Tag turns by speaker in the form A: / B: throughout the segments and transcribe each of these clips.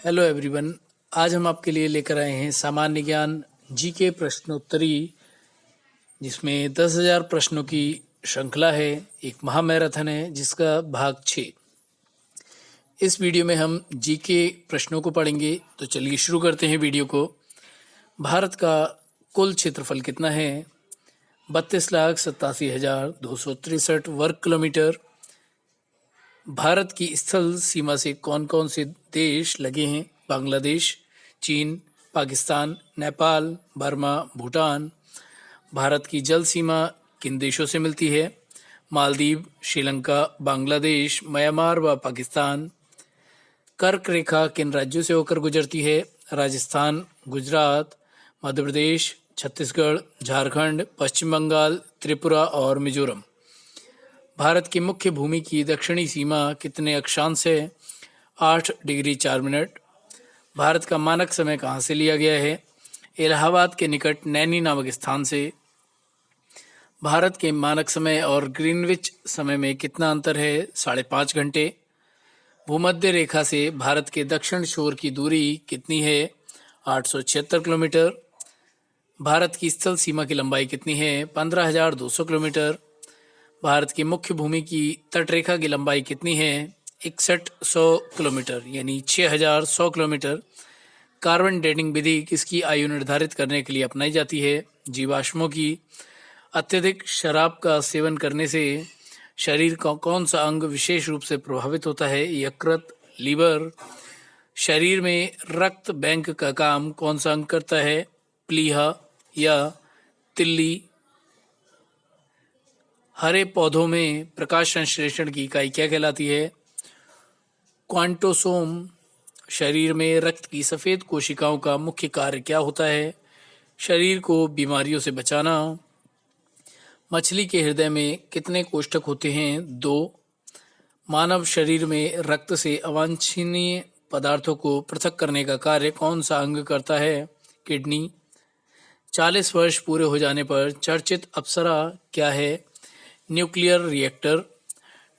A: Hello everyone. आज हम आपके लिए लेकर आए हैं सामान्य ज्ञान जीके प्रश्नोत्तरी, जिसमें 10,000 प्रश्नों की श्रृंखला है। एक महामैराथन है जिसका भाग 6। इस वीडियो में हम जीके प्रश्नों को पढ़ेंगे। तो चलिए शुरू करते हैं वीडियो को। भारत का कुल क्षेत्रफल कितना है? 32,87,263 वर्ग किलोमीटर। भारत की स्थल सीमा से कौन कौन से देश लगे हैं? बांग्लादेश, चीन, पाकिस्तान, नेपाल, बर्मा, भूटान। भारत की जल सीमा किन देशों से मिलती है? मालदीव, श्रीलंका, बांग्लादेश, म्यांमार व पाकिस्तान। कर्क रेखा किन राज्यों से होकर गुजरती है? राजस्थान, गुजरात, मध्य प्रदेश, छत्तीसगढ़, झारखंड, पश्चिम बंगाल, त्रिपुरा और मिजोरम। भारत की मुख्य भूमि की दक्षिणी सीमा कितने अक्षांश है? 8 डिग्री 4 मिनट। भारत का मानक समय कहाँ से लिया गया है? इलाहाबाद के निकट नैनी नामक स्थान से। भारत के मानक समय और ग्रीनविच समय में कितना अंतर है? 5.5 घंटे। भूमध्य रेखा से भारत के दक्षिण छोर की दूरी कितनी है? 876 किलोमीटर। भारत की स्थल सीमा की लंबाई कितनी है? 15,200 किलोमीटर। भारत की मुख्य भूमि की तटरेखा की लंबाई कितनी है? 6100 किलोमीटर यानी 6100 किलोमीटर। कार्बन डेटिंग विधि किसकी आयु निर्धारित करने के लिए अपनाई जाती है? जीवाश्मों की। अत्यधिक शराब का सेवन करने से शरीर का कौन सा अंग विशेष रूप से प्रभावित होता है? यकृत, लीवर। शरीर में रक्त बैंक का काम कौन सा अंग करता है? प्लीहा या तिल्ली। हरे पौधों में प्रकाश संश्लेषण की इकाई क्या कहलाती है? क्वांटोसोम। शरीर में रक्त की सफ़ेद कोशिकाओं का मुख्य कार्य क्या होता है? शरीर को बीमारियों से बचाना। मछली के हृदय में कितने कोष्ठक होते हैं? 2। मानव शरीर में रक्त से अवांछनीय पदार्थों को पृथक करने का कार्य कौन सा अंग करता है? किडनी। 40 वर्ष पूरे हो जाने पर चर्चित अप्सरा क्या है? Nuclear reactor.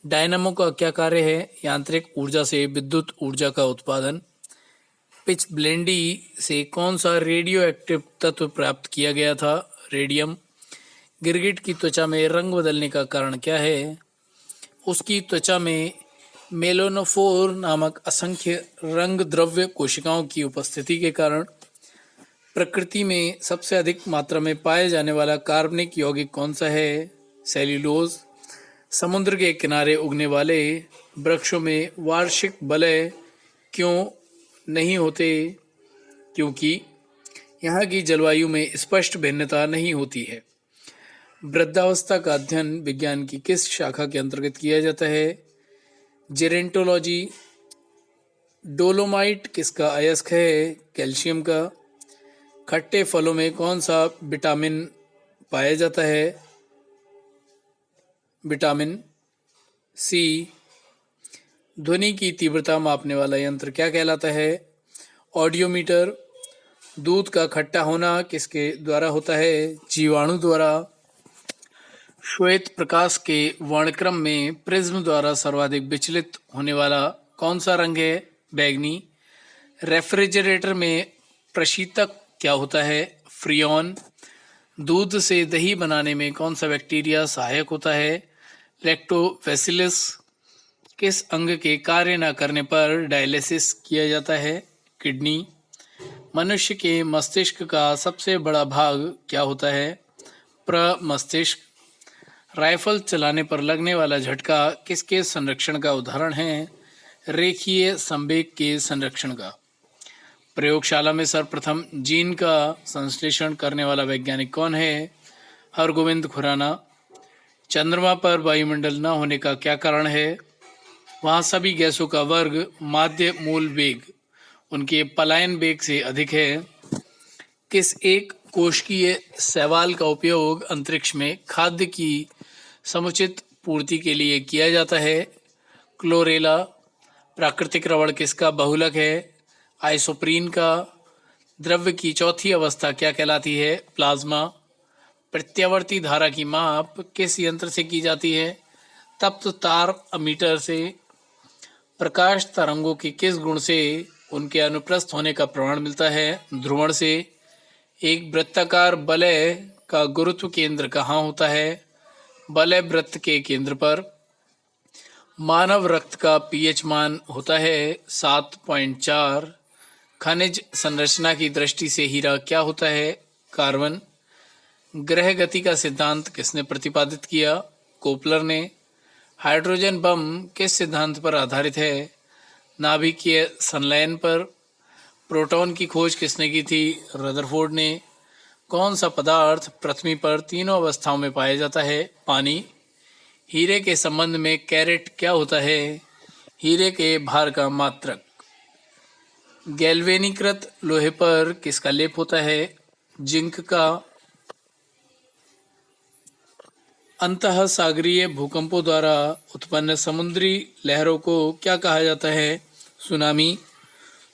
A: डायनामो का क्या कार्य है? यांत्रिक ऊर्जा से विद्युत ऊर्जा का उत्पादन। पिच ब्लेंडी से कौन सा रेडियो एक्टिव तत्व प्राप्त किया गया था? रेडियम। गिरगिट की त्वचा में रंग बदलने का कारण क्या है? उसकी त्वचा में मेलानोफोर नामक असंख्य रंग द्रव्य कोशिकाओं की उपस्थिति के कारण। प्रकृति में सबसे अधिक मात्रा में पाए जाने वाला कार्बनिक यौगिक कौन सा है? सेल्यूलोज। समुद्र के किनारे उगने वाले वृक्षों में वार्षिक बलय क्यों नहीं होते? क्योंकि यहाँ की जलवायु में स्पष्ट भिन्नता नहीं होती है। वृद्धावस्था का अध्ययन विज्ञान की किस शाखा के अंतर्गत किया जाता है? जेरेंटोलॉजी। डोलोमाइट किसका अयस्क है? कैल्शियम का। खट्टे फलों में कौन सा विटामिन पाया जाता है? Vitamin C. ध्वनि की तीव्रता मापने वाला यंत्र क्या कहलाता है? ऑडियोमीटर। दूध का खट्टा होना किसके द्वारा होता है? जीवाणु द्वारा। श्वेत प्रकाश के वर्णक्रम में प्रिज्म द्वारा सर्वाधिक विचलित होने वाला कौन सा रंग है? बैंगनी। रेफ्रिजरेटर में प्रशीतक क्या होता है? फ्रियोन। दूध से दही बनाने में कौन सा बैक्टीरिया सहायक होता है? लैक्टोबैसिलस। किस अंग के कार्य न करने पर डायलिसिस किया जाता है? किडनी। मनुष्य के मस्तिष्क का सबसे बड़ा भाग क्या होता है? प्रमस्तिष्क। राइफल चलाने पर लगने वाला झटका किसके संरक्षण का उदाहरण है? रेखीय संवेग के संरक्षण का। प्रयोगशाला में सर्वप्रथम जीन का संश्लेषण करने वाला वैज्ञानिक कौन है? हरगोविंद खुराना। चंद्रमा पर वायुमंडल न होने का क्या कारण है? वहाँ सभी गैसों का वर्ग माध्य मूल वेग उनके पलायन वेग से अधिक है। किस एक कोशिकीय शैवाल का उपयोग अंतरिक्ष में खाद्य की समुचित पूर्ति के लिए किया जाता है? क्लोरेला। प्राकृतिक रबड़ किसका बहुलक है? आइसोप्रीन का। द्रव्य की चौथी अवस्था क्या कहलाती है? प्लाज्मा। प्रत्यावर्ती धारा की माप किस यंत्र से की जाती है? तप्त तार अमीटर से। प्रकाश तरंगों के किस गुण से उनके अनुप्रस्थ होने का प्रमाण मिलता है ध्रुवण से। एक वृत्ताकार वलय का गुरुत्व केंद्र कहाँ होता है? वलय वृत्त के केंद्र पर। मानव रक्त का पीएच मान होता है 7.4। खनिज संरचना की दृष्टि से हीरा क्या होता है? कार्बन। ग्रह गति का सिद्धांत किसने प्रतिपादित किया? कोपलर ने। हाइड्रोजन बम किस सिद्धांत पर आधारित है? नाभिकीय संलयन पर। प्रोटॉन की खोज किसने की थी? रदरफोर्ड ने। कौन सा पदार्थ पृथ्वी पर तीनों अवस्थाओं में पाया जाता है? पानी। हीरे के संबंध में कैरेट क्या होता है? हीरे के भार का मात्रक। गैल्वेनीकृत लोहे पर किसका लेप होता है? जिंक का। अंतः सागरीय भूकंपों द्वारा उत्पन्न समुद्री लहरों को क्या कहा जाता है? सुनामी।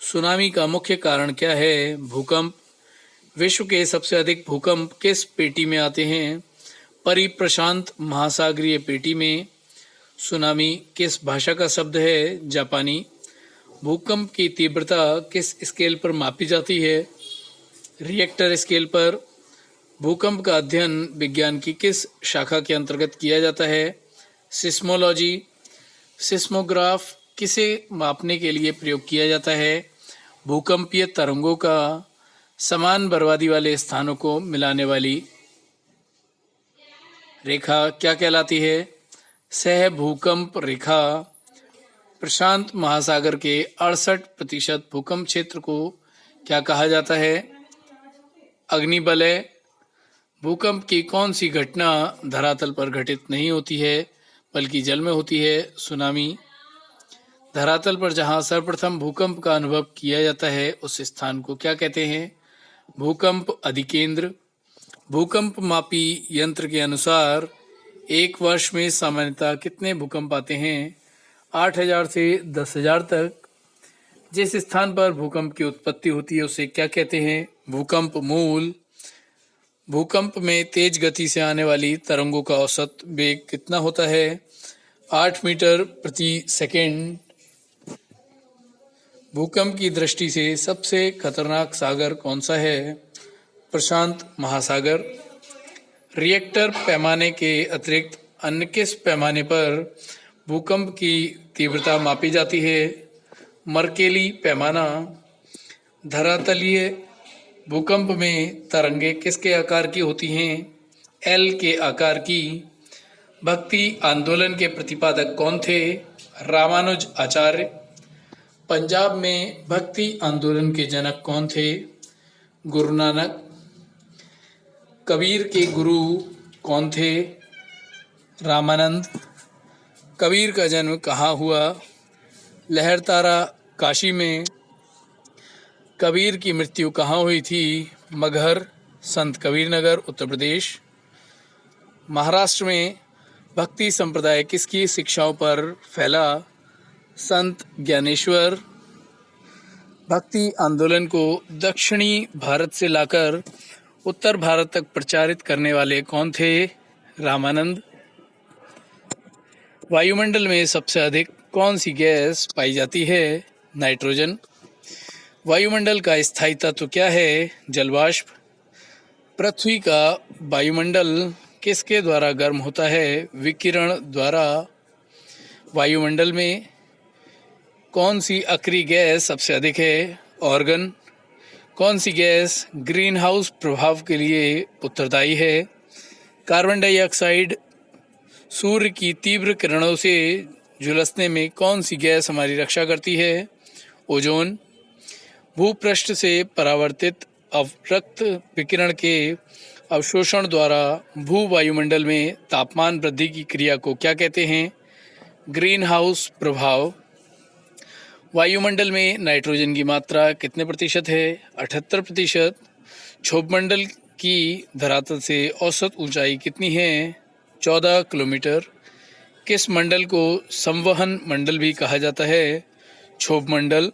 A: सुनामी का मुख्य कारण क्या है? भूकंप। विश्व के सबसे अधिक भूकंप किस पेटी में आते हैं? परिप्रशांत महासागरीय पेटी में। सुनामी किस भाषा का शब्द है? जापानी। भूकंप की तीव्रता किस स्केल पर मापी जाती है? रिएक्टर स्केल पर। भूकंप का अध्ययन विज्ञान की किस शाखा के अंतर्गत किया जाता है? सिस्मोलॉजी। सिस्मोग्राफ किसे मापने के लिए प्रयोग किया जाता है? भूकंपीय तरंगों का। समान बर्बादी वाले स्थानों को मिलाने वाली रेखा क्या कहलाती है? सह भूकंप रेखा। प्रशांत महासागर के 68% भूकंप क्षेत्र को क्या कहा जाता है? अग्निवलय। भूकंप की कौन सी घटना धरातल पर घटित नहीं होती है बल्कि जल में होती है? सुनामी। धरातल पर जहां सर्वप्रथम भूकंप का अनुभव किया जाता है उस स्थान को क्या कहते हैं? भूकंप अधिकेंद्र। भूकंप मापी यंत्र के अनुसार एक वर्ष में सामान्यतः कितने भूकंप आते हैं? 8,000 से 10,000 तक। जिस स्थान पर भूकंप की उत्पत्ति होती है उसे क्या कहते हैं? भूकंप मूल। भूकंप में तेज गति से आने वाली तरंगों का औसत वेग कितना होता है? 8 मीटर प्रति सेकेंड। भूकंप की दृष्टि से सबसे खतरनाक सागर कौन सा है? प्रशांत महासागर। रिएक्टर पैमाने के अतिरिक्त अन्य किस पैमाने पर भूकंप की तीव्रता मापी जाती है? मर्केली पैमाना। धरातलीय भूकंप में तरंगे किसके आकार की होती हैं? एल के आकार की। भक्ति आंदोलन के प्रतिपादक कौन थे? रामानुज आचार्य। पंजाब में भक्ति आंदोलन के जनक कौन थे? गुरु नानक। कबीर के गुरु कौन थे? रामानंद। कबीर का जन्म कहाँ हुआ? लहरतारा काशी में। कबीर की मृत्यु कहाँ हुई थी? मगहर, संत कबीर नगर, उत्तर प्रदेश। महाराष्ट्र में भक्ति संप्रदाय किसकी शिक्षाओं पर फैला? संत ज्ञानेश्वर। भक्ति आंदोलन को दक्षिणी भारत से लाकर उत्तर भारत तक प्रचारित करने वाले कौन थे? रामानंद। वायुमंडल में सबसे अधिक कौन सी गैस पाई जाती है? नाइट्रोजन। वायुमंडल का स्थायी तत्व क्या है? जलवाष्प। पृथ्वी का वायुमंडल किसके द्वारा गर्म होता है? विकिरण द्वारा। वायुमंडल में कौन सी अक्रिय गैस सबसे अधिक है? ऑर्गन। कौन सी गैस ग्रीन हाउस प्रभाव के लिए उत्तरदायी है? Carbon dioxide. सूर्य की तीव्र किरणों से झुलसने में कौन सी गैस हमारी रक्षा करती है? ओजोन। भूपृष्ठ से परावर्तित अवरक्त विकिरण के अवशोषण द्वारा भू वायुमंडल में तापमान वृद्धि की क्रिया को क्या कहते हैं? ग्रीन हाउस प्रभाव। वायुमंडल में नाइट्रोजन की मात्रा कितने प्रतिशत है? 78%। क्षोभमंडल की धरातल से औसत ऊंचाई कितनी है? 14 किलोमीटर। किस मंडल को संवहन मंडल भी कहा जाता है? क्षोभमंडल।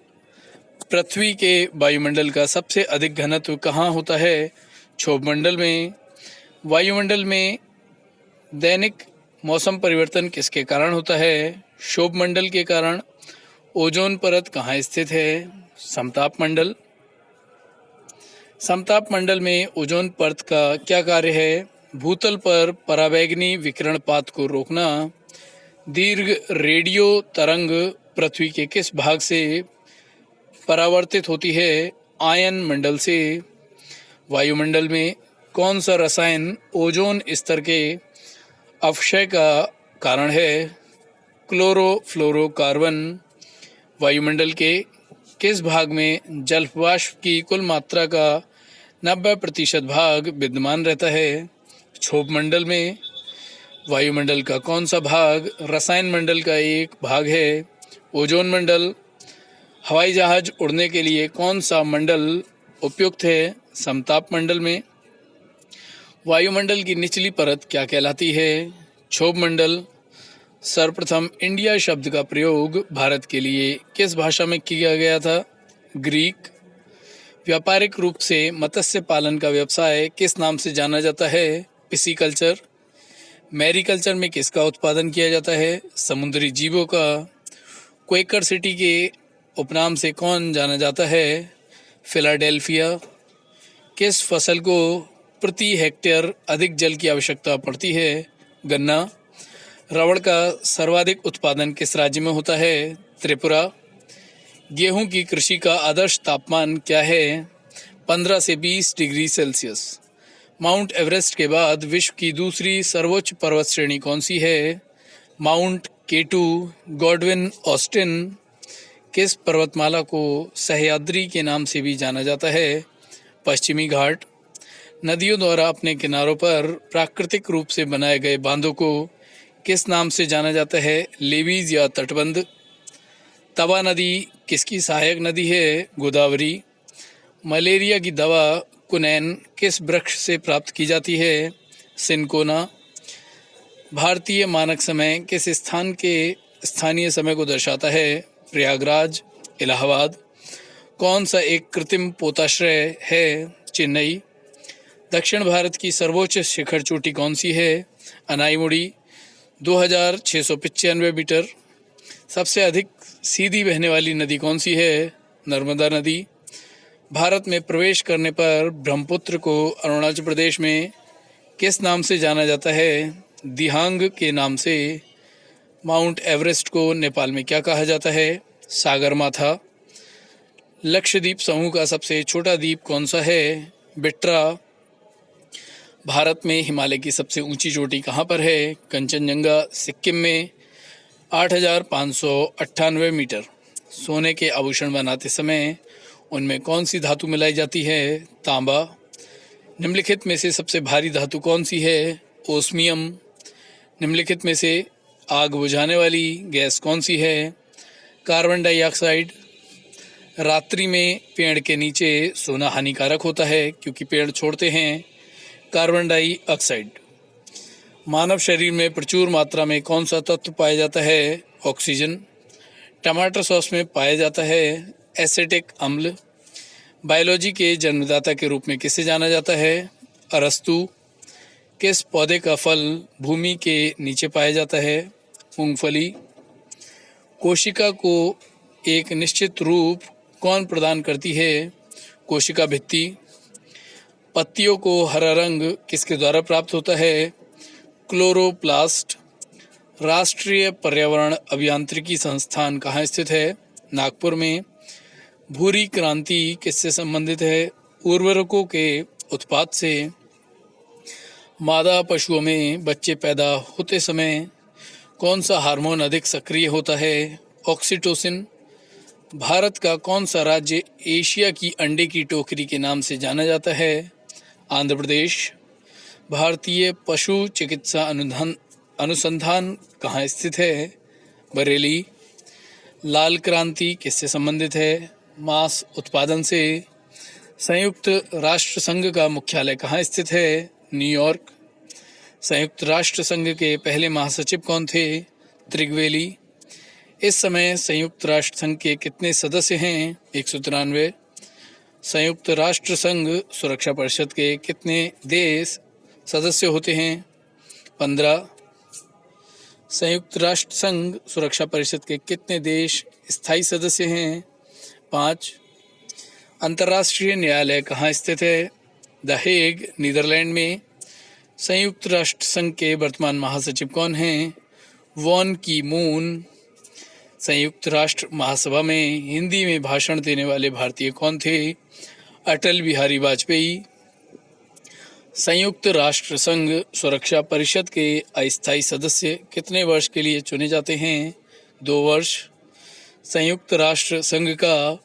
A: पृथ्वी के वायुमंडल का सबसे अधिक घनत्व कहाँ होता है? क्षोभमंडल में। वायुमंडल में दैनिक मौसम परिवर्तन किसके कारण होता है? क्षोभमंडल के कारण। ओजोन परत कहाँ स्थित है? समताप मंडल। समताप मंडल में ओजोन परत का क्या कार्य है? भूतल पर पराबैंगनी विकिरणपात को रोकना। दीर्घ रेडियो तरंग पृथ्वी के किस भाग से परावर्तित होती है? आयन मंडल से। वायुमंडल में कौन सा रसायन ओजोन स्तर के अपक्षय का कारण है? क्लोरोफ्लोरोकार्बन। वायुमंडल के किस भाग में जलवाष्प की कुल मात्रा का 90% भाग विद्यमान रहता है? क्षोभ मंडल में। वायुमंडल का कौन सा भाग रसायन मंडल का एक भाग है? ओजोन मंडल। हवाई जहाज उड़ने के लिए कौन सा मंडल उपयुक्त है? समताप मंडल में। वायुमंडल की निचली परत क्या कहलाती है? क्षोभ मंडल। सर्वप्रथम इंडिया शब्द का प्रयोग भारत के लिए किस भाषा में किया गया था? ग्रीक। व्यापारिक रूप से मत्स्य पालन का व्यवसाय किस नाम से जाना जाता है? पिसीकल्चर। मैरीकल्चर में किसका उत्पादन किया जाता है? समुद्री जीवों का। क्वेकर सिटी के उपनाम से कौन जाना जाता है? फिलाडेल्फिया। किस फसल को प्रति हेक्टेयर अधिक जल की आवश्यकता पड़ती है? गन्ना। रबड़ का सर्वाधिक उत्पादन किस राज्य में होता है? त्रिपुरा। गेहूं की कृषि का आदर्श तापमान क्या है? 15 से 20 डिग्री सेल्सियस। माउंट एवरेस्ट के बाद विश्व की दूसरी सर्वोच्च पर्वत श्रेणी कौन सी है? Mount K two. Godwin Austen. किस पर्वतमाला को सह्याद्री के नाम से भी जाना जाता है? पश्चिमी घाट। नदियों द्वारा अपने किनारों पर प्राकृतिक रूप से बनाए गए बांधों को किस नाम से जाना जाता है? लेवीज या तटबंध। तवा नदी किसकी सहायक नदी है? गोदावरी। मलेरिया की दवा कुनैन किस वृक्ष से प्राप्त की जाती है? सिनकोना। भारतीय मानक समय किस स्थान के स्थानीय समय को दर्शाता है? प्रयागराज। इलाहाबाद। कौन सा एक कृत्रिम पोताश्रय है? चेन्नई। दक्षिण भारत की सर्वोच्च शिखर चोटी कौन सी है? अनाईमुड़ी। 2695 मीटर। सबसे अधिक सीधी बहने वाली नदी कौन सी है? नर्मदा नदी। भारत में प्रवेश करने पर ब्रह्मपुत्र को अरुणाचल प्रदेश में किस नाम से जाना जाता है? दिहांग के नाम से। माउंट एवरेस्ट को नेपाल में क्या कहा जाता है? सागरमाथा। लक्षद्वीप समूह का सबसे छोटा द्वीप कौन सा है? बिट्रा। भारत में हिमालय की सबसे ऊंची चोटी कहाँ पर है? कंचनजंगा सिक्किम में 8598 मीटर। सोने के आभूषण बनाते समय उनमें कौन सी धातु मिलाई जाती है? तांबा। निम्नलिखित में से सबसे भारी धातु कौन सी है? ओस्मियम। निम्नलिखित में से आग बुझाने वाली गैस कौन सी है? Carbon dioxide. रात्रि में पेड़ के नीचे सोना हानिकारक होता है क्योंकि पेड़ छोड़ते हैं कार्बन डाइऑक्साइड। मानव शरीर में प्रचुर मात्रा में कौन सा तत्व पाया जाता है? ऑक्सीजन। टमाटर सॉस में पाया जाता है एसिटिक अम्ल। बायोलॉजी के जन्मदाता के रूप में किसे जाना जाता है? अरस्तु। किस पौधे का फल भूमि के नीचे पाया जाता है? मूंगफली। कोशिका को एक निश्चित रूप कौन प्रदान करती है? कोशिका भित्ति। पत्तियों को हरा रंग किसके द्वारा प्राप्त होता है? क्लोरोप्लास्ट। राष्ट्रीय पर्यावरण अभियांत्रिकी संस्थान कहाँ स्थित है? नागपुर में। भूरी क्रांति किससे संबंधित है? उर्वरकों के उत्पाद से। मादा पशुओं में बच्चे पैदा होते समय कौन सा हार्मोन अधिक सक्रिय होता है? ऑक्सीटोसिन। भारत का कौन सा राज्य एशिया की अंडे की टोकरी के नाम से जाना जाता है? आंध्र प्रदेश। भारतीय पशु चिकित्सा अनुसंधान कहाँ स्थित है? बरेली। लाल क्रांति किससे संबंधित है? मांस उत्पादन से। संयुक्त राष्ट्र संघ का मुख्यालय कहाँ स्थित है? न्यूयॉर्क। संयुक्त राष्ट्र संघ के पहले महासचिव कौन थे? त्रिगवेली। इस समय संयुक्त राष्ट्र संघ के कितने सदस्य हैं? 193। संयुक्त राष्ट्र संघ सुरक्षा परिषद के कितने देश सदस्य होते हैं? 15। संयुक्त राष्ट्र संघ सुरक्षा परिषद के कितने देश स्थायी सदस्य हैं? 5। अंतर्राष्ट्रीय न्यायालय कहाँ स्थित है? द हेग, नीदरलैंड में। संयुक्त राष्ट्र संघ के वर्तमान महासचिव कौन हैं? वॉन की मून। संयुक्त राष्ट्र महासभा में हिंदी में भाषण देने वाले भारतीय कौन थे? अटल बिहारी वाजपेयी। संयुक्त राष्ट्र संघ सुरक्षा परिषद के अस्थायी सदस्य कितने वर्ष के लिए चुने जाते हैं? 2 वर्ष। संयुक्त राष्ट्र संघ का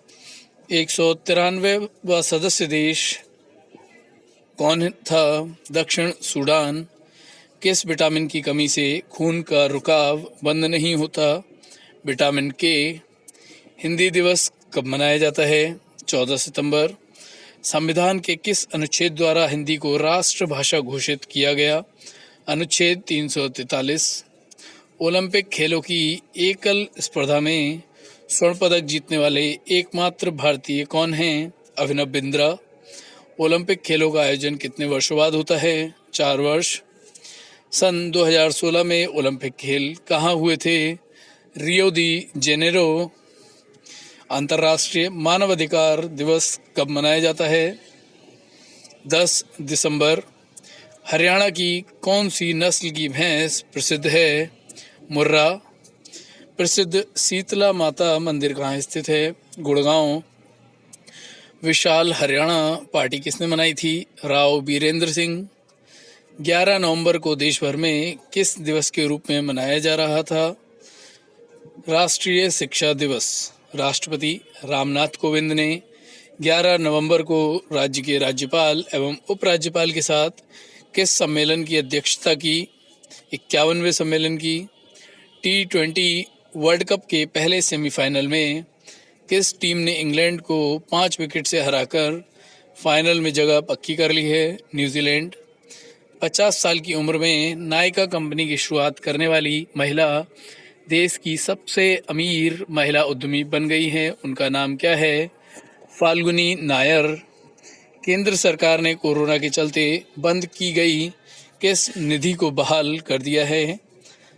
A: 193वां सदस्य देश कौन था? दक्षिण सूडान। किस विटामिन की कमी से खून का रुकाव बंद नहीं होता? विटामिन के। हिंदी दिवस कब मनाया जाता है? 14 सितंबर। संविधान के किस अनुच्छेद द्वारा हिंदी को राष्ट्रभाषा घोषित किया गया? अनुच्छेद 343। ओलंपिक खेलों की एकल स्पर्धा में स्वर्ण पदक जीतने वाले एकमात्र भारतीय कौन हैं? अभिनव बिंद्रा। ओलंपिक खेलों का आयोजन कितने वर्षों बाद होता है? 4 वर्ष। सन 2016 में ओलंपिक खेल कहाँ हुए थे? रियो दी जेनेरो। अंतर्राष्ट्रीय मानवाधिकार दिवस कब मनाया जाता है? 10 दिसंबर। हरियाणा की कौन सी नस्ल की भैंस प्रसिद्ध है? मुर्रा। प्रसिद्ध शीतला माता मंदिर कहाँ स्थित है? गुड़गांव। विशाल हरियाणा पार्टी किसने मनाई थी? राव बीरेंद्र सिंह। 11 नवंबर को देश भर में किस दिवस के रूप में मनाया जा रहा था? राष्ट्रीय शिक्षा दिवस। राष्ट्रपति रामनाथ कोविंद ने 11 नवंबर को राज्य के राज्यपाल एवं उपराज्यपाल के साथ किस सम्मेलन की अध्यक्षता की? 51वें सम्मेलन की। T20 वर्ल्ड कप के पहले सेमीफाइनल में किस टीम ने इंग्लैंड को 5 विकेट से हराकर फाइनल में जगह पक्की कर ली है? न्यूजीलैंड। 50 साल की उम्र में नायका कंपनी की शुरुआत करने वाली महिला देश की सबसे अमीर महिला उद्यमी बन गई हैं। उनका नाम क्या है? फाल्गुनी नायर। केंद्र सरकार ने कोरोना के चलते बंद की गई किस निधि को बहाल कर दिया है?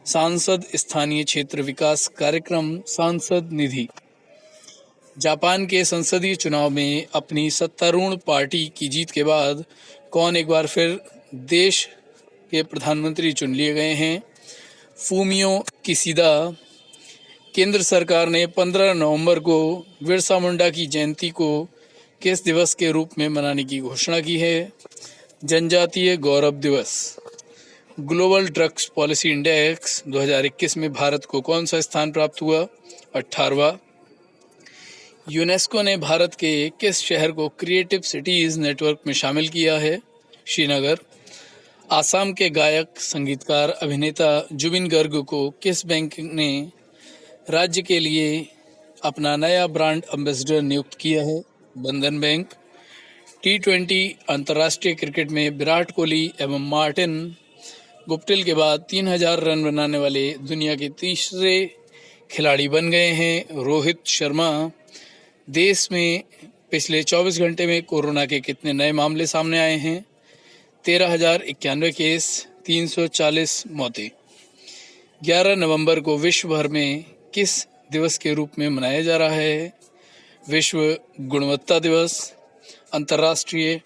A: सांसद स्थानीय क्षेत्र विकास कार्यक्रम सांसद निधि। जापान के संसदीय चुनाव में अपनी सत्तारूढ़ पार्टी की जीत के बाद कौन एक बार फिर देश के प्रधानमंत्री चुन लिए गए हैं? Fumio Kishida. केंद्र सरकार ने 15 नवंबर को बिरसा मुंडा की जयंती को किस दिवस के रूप में मनाने की घोषणा की है? जनजातीय गौरव दिवस। ग्लोबल ड्रग्स पॉलिसी इंडेक्स 2021 में भारत को कौन सा स्थान प्राप्त हुआ? 18वां। यूनेस्को ने भारत के किस शहर को क्रिएटिव सिटीज नेटवर्क में शामिल किया है? श्रीनगर। आसाम के गायक, संगीतकार, अभिनेता जुबिन गर्ग को किस बैंक ने राज्य के लिए अपना नया ब्रांड एम्बेसडर नियुक्त किया है? बंधन बैंक। T20 अंतर्राष्ट्रीय क्रिकेट में विराट कोहली एवं मार्टिन गुप्टिल के बाद 3000 रन बनाने वाले दुनिया के तीसरे खिलाड़ी बन गए हैं रोहित शर्मा। देश में पिछले 24 घंटे में कोरोना के कितने नए मामले सामने आए हैं? 13,091 केस, 340 मौतें। 11 नवंबर को विश्व भर में किस दिवस के रूप में मनाया जा रहा है? विश्व गुणवत्ता दिवस, अंतर्राष्ट्रीय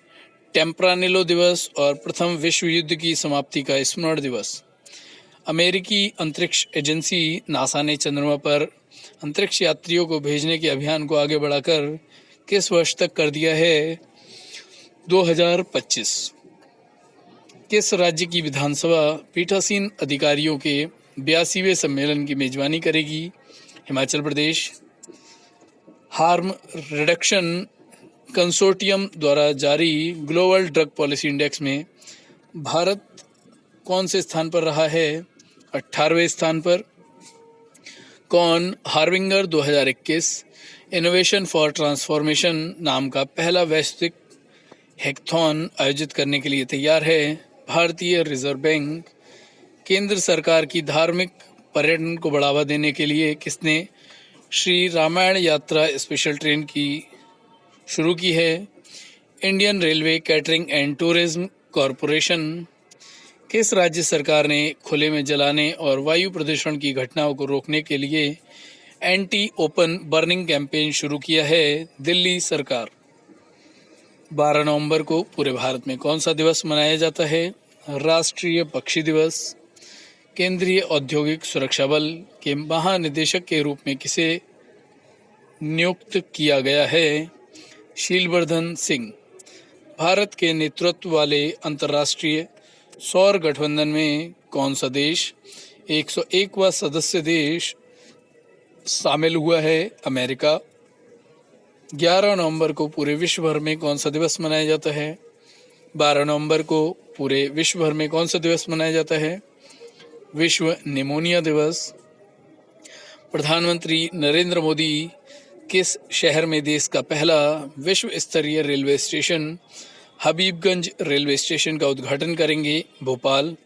A: टेम्प्रानिलो दिवस और प्रथम विश्व युद्ध की समाप्ति का स्मरण दिवस। अमेरिकी अंतरिक्ष एजेंसी नासा ने चंद्रमा पर अंतरिक्ष यात्रियों को भेजने के अभियान को आगे बढ़ाकर किस वर्ष तक कर दिया है? 2025। किस राज्य की विधानसभा पीठासीन अधिकारियों के 82वें सम्मेलन की मेजबानी करेगी? Himachal Pradesh. Harm reduction consortium द्वारा जारी ग्लोबल ड्रग पॉलिसी इंडेक्स में भारत कौन से स्थान पर रहा है? 18वें स्थान पर। कौन हार्बिंगर 2021 इनोवेशन फॉर ट्रांसफॉर्मेशन नाम का पहला वैश्विक हैकाथॉन आयोजित करने के लिए तैयार है? भारतीय रिजर्व बैंक। केंद्र सरकार की धार्मिक पर्यटन को बढ़ावा देने के लिए किसने श्री रामायण यात्रा स्पेशल ट्रेन की शुरू की है? Indian railway catering and tourism corporation. किस राज्य सरकार ने खुले में जलाने और वायु प्रदूषण की घटनाओं को रोकने के लिए एंटी ओपन बर्निंग कैंपेन शुरू किया है? दिल्ली सरकार। 12 नवंबर को पूरे भारत में कौन सा दिवस मनाया जाता है? राष्ट्रीय पक्षी दिवस। केंद्रीय औद्योगिक सुरक्षा बल के महानिदेशक के रूप में किसे नियुक्त किया गया है? शीलवर्धन सिंह। भारत के नेतृत्व वाले अंतर्राष्ट्रीय सौर गठबंधन में कौन सा देश 101वां सदस्य देश शामिल हुआ है? अमेरिका। 11 नवंबर को पूरे विश्व भर में कौन सा दिवस मनाया जाता है? 12 नवंबर को पूरे विश्व भर में कौन सा दिवस मनाया जाता है? विश्व निमोनिया दिवस। प्रधानमंत्री नरेंद्र मोदी किस शहर में देश का पहला विश्व स्तरीय railway station Habibganj railway station का उद्घाटन करेंगे? भोपाल।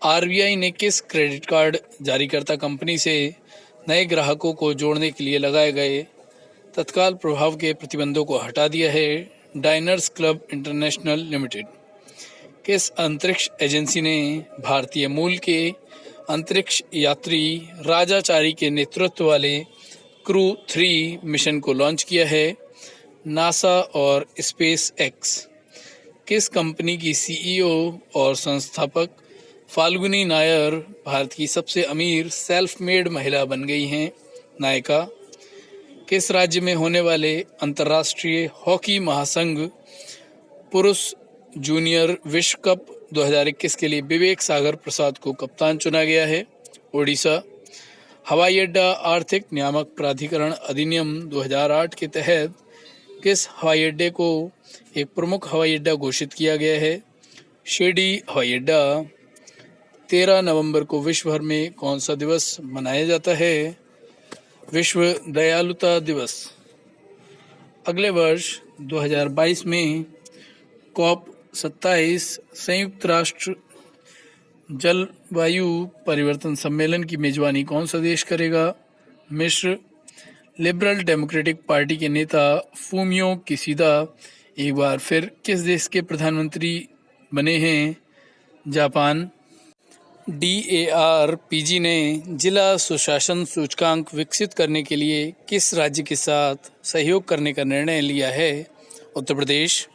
A: आरबीआई ने किस क्रेडिट कार्ड जारीकर्ता कंपनी से नए ग्राहकों को जोड़ने के लिए लगाए गए तत्काल प्रभाव के प्रतिबंधों को हटा दिया है? Diners club international limited. किस अंतरिक्ष एजेंसी ने भारतीय मूल के अंतरिक्ष यात्री राजाचारी के नेतृत्व वाले क्रू 3 मिशन को लॉन्च किया है? नासा और स्पेस एक्स। किस कंपनी की सीईओ और संस्थापक फाल्गुनी नायर भारत की सबसे अमीर सेल्फ मेड महिला बन गई हैं? नायका। किस राज्य में होने वाले अंतर्राष्ट्रीय हॉकी महासंघ पुरुष जूनियर विश्व कप 2021 के लिए विवेक सागर प्रसाद को कप्तान चुना गया है? ओडिशा। हवाई अड्डा आर्थिक नियामक प्राधिकरण अधिनियम 2008 के तहत किस हवाई अड्डे को एक प्रमुख हवाई अड्डा घोषित किया गया है? शिरडी हवाई अड्डा। 13 नवंबर को विश्व भर में कौन सा दिवस मनाया जाता है? विश्व दयालुता दिवस। अगले वर्ष 2022 में कॉप 27 संयुक्त राष्ट्र जलवायु परिवर्तन सम्मेलन की मेजबानी कौन सा देश करेगा? मिस्र। लिबरल डेमोक्रेटिक पार्टी के नेता फूमियो किसीदा एक बार फिर किस देश के प्रधानमंत्री बने हैं? जापान। DARPG ने जिला सुशासन सूचकांक विकसित करने के लिए किस राज्य के साथ सहयोग करने का निर्णय लिया है? उत्तर प्रदेश।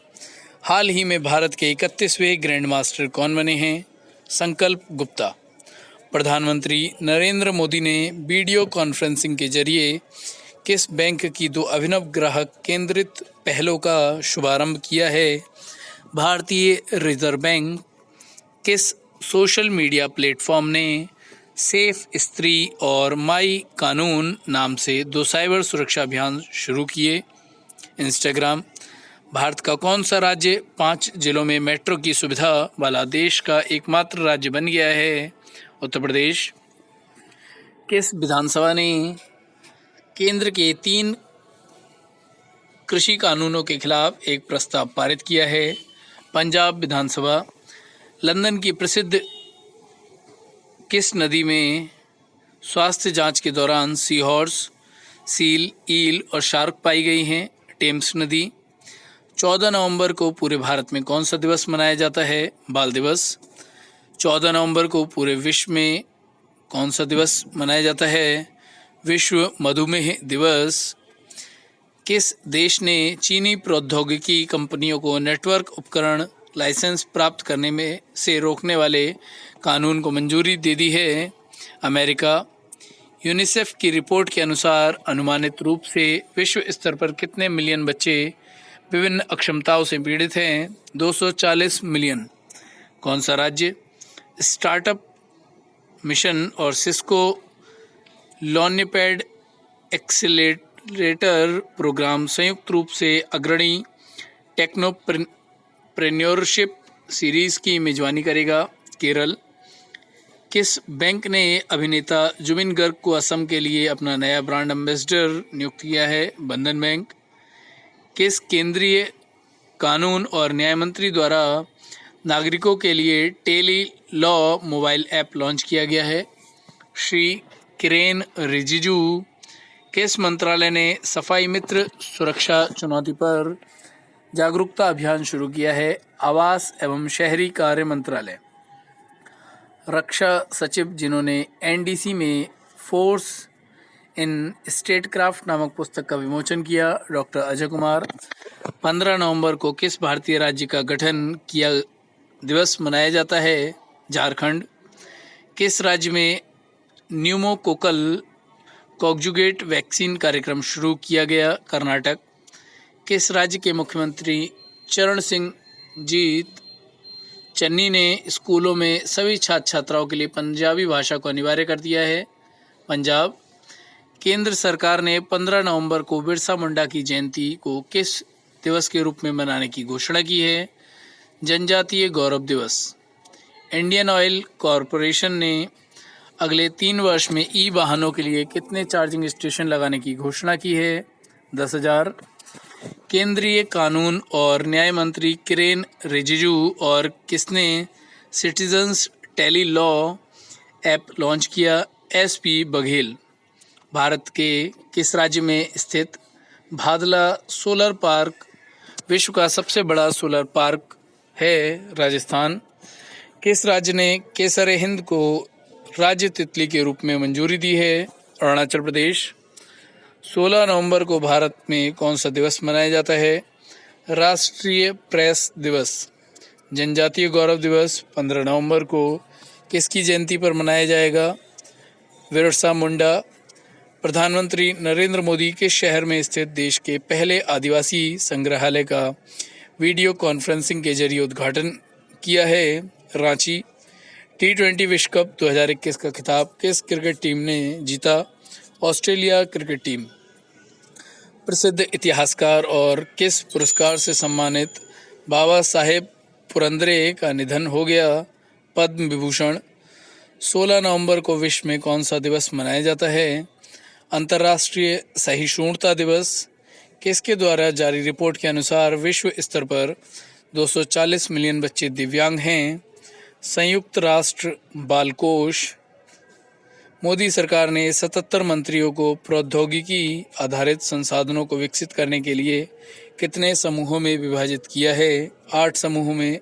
A: हाल ही में भारत के 31वें ग्रैंड मास्टर कौन बने हैं? संकल्प गुप्ता। प्रधानमंत्री नरेंद्र मोदी ने वीडियो कॉन्फ्रेंसिंग के जरिए किस बैंक की 2 अभिनव ग्राहक केंद्रित पहलों का शुभारंभ किया है? भारतीय रिजर्व बैंक। किस सोशल मीडिया प्लेटफॉर्म ने सेफ स्त्री और माई कानून नाम से 2 साइबर सुरक्षा अभियान शुरू किए? इंस्टाग्राम। भारत का कौन सा राज्य 5 जिलों में मेट्रो की सुविधा वाला देश का एकमात्र राज्य बन गया है? उत्तर प्रदेश। किस विधानसभा ने केंद्र के 3 कृषि कानूनों के खिलाफ एक प्रस्ताव पारित किया है? पंजाब विधानसभा। लंदन की प्रसिद्ध किस नदी में स्वास्थ्य जांच के दौरान सी हॉर्स, सील, ईल और शार्क पाई गई हैं? टेम्स नदी। 14 नवंबर को पूरे भारत में कौन सा दिवस मनाया जाता है? बाल दिवस। 14 नवंबर को पूरे विश्व में कौन सा दिवस मनाया जाता है? विश्व मधुमेह दिवस। किस देश ने चीनी प्रौद्योगिकी कंपनियों को नेटवर्क उपकरण लाइसेंस प्राप्त करने में से रोकने वाले कानून को मंजूरी दे दी है? अमेरिका। यूनिसेफ की रिपोर्ट के अनुसार अनुमानित रूप से विश्व स्तर पर कितने मिलियन बच्चे विभिन्न अक्षमताओं से पीड़ित हैं? 240 मिलियन। कौन सा राज्य स्टार्टअप मिशन और सिस्को लॉन्चपैड एक्सीलरेटर प्रोग्राम संयुक्त रूप से अग्रणी टेक्नोप्रेन्योरशिप सीरीज की मेजबानी करेगा? केरल। किस बैंक ने अभिनेता जुबिन गर्ग को असम के लिए अपना नया ब्रांड एम्बेसडर नियुक्त किया है? बंधन बैंक। किस केंद्रीय कानून और न्याय मंत्री द्वारा नागरिकों के लिए tele law mobile app launch किया गया है? श्री किरेन रिजिजू। किस मंत्रालय ने सफाई मित्र सुरक्षा चुनौती पर जागरूकता अभियान शुरू किया है? आवास एवं शहरी कार्य मंत्रालय। रक्षा सचिव जिन्होंने एनडीसी में फोर्स इन स्टेट क्राफ्ट नामक पुस्तक का विमोचन किया डॉक्टर अजय कुमार। 15 नवंबर को किस भारतीय राज्य का गठन किया दिवस मनाया जाता है? झारखंड। किस राज्य में न्यूमोकोकल कॉन्जुगेट वैक्सीन कार्यक्रम शुरू किया गया? कर्नाटक। किस राज्य के मुख्यमंत्री चरण सिंह जीत चन्नी ने स्कूलों में सभी छात्र छात्राओं के लिए पंजाबी भाषा को अनिवार्य कर दिया है? पंजाब। केंद्र सरकार ने 15 नवंबर को बिरसा मुंडा की जयंती को किस दिवस के रूप में मनाने की घोषणा की है? जनजातीय गौरव दिवस। इंडियन ऑयल कॉरपोरेशन ने अगले 3 वर्ष में ई वाहनों के लिए कितने चार्जिंग स्टेशन लगाने की घोषणा की है? 10,000। केंद्रीय कानून और न्याय मंत्री किरेन रिजिजू और किसने citizens tele law app launch किया? SP बघेल। भारत के किस राज्य में स्थित भादला सोलर पार्क विश्व का सबसे बड़ा सोलर पार्क है? राजस्थान। किस राज्य ने केसर हिंद को राज्य तितली के रूप में मंजूरी दी है? अरुणाचल प्रदेश। 16 नवंबर को भारत में कौन सा दिवस मनाया जाता है? राष्ट्रीय प्रेस दिवस। जनजातीय गौरव दिवस 15 नवंबर को किसकी जयंती पर मनाया जाएगा? बिरसा मुंडा। प्रधानमंत्री नरेंद्र मोदी किस शहर में स्थित देश के पहले आदिवासी संग्रहालय का वीडियो कॉन्फ्रेंसिंग के जरिए उद्घाटन किया है? रांची। T20 विश्व कप 2021 का खिताब किस क्रिकेट टीम ने जीता? Australia cricket team. प्रसिद्ध इतिहासकार और किस पुरस्कार से सम्मानित बाबा साहेब पुरंदरे का निधन हो गया? पद्म विभूषण। 16 नवंबर को विश्व में कौन सा दिवस मनाया जाता है? अंतर्राष्ट्रीय सहिष्णुता दिवस। किसके द्वारा जारी रिपोर्ट के अनुसार विश्व स्तर पर 240 मिलियन बच्चे दिव्यांग हैं? संयुक्त राष्ट्र बाल कोष। मोदी सरकार ने 77 मंत्रियों को प्रौद्योगिकी आधारित संसाधनों को विकसित करने के लिए कितने समूहों में विभाजित किया है? 8 समूहों में।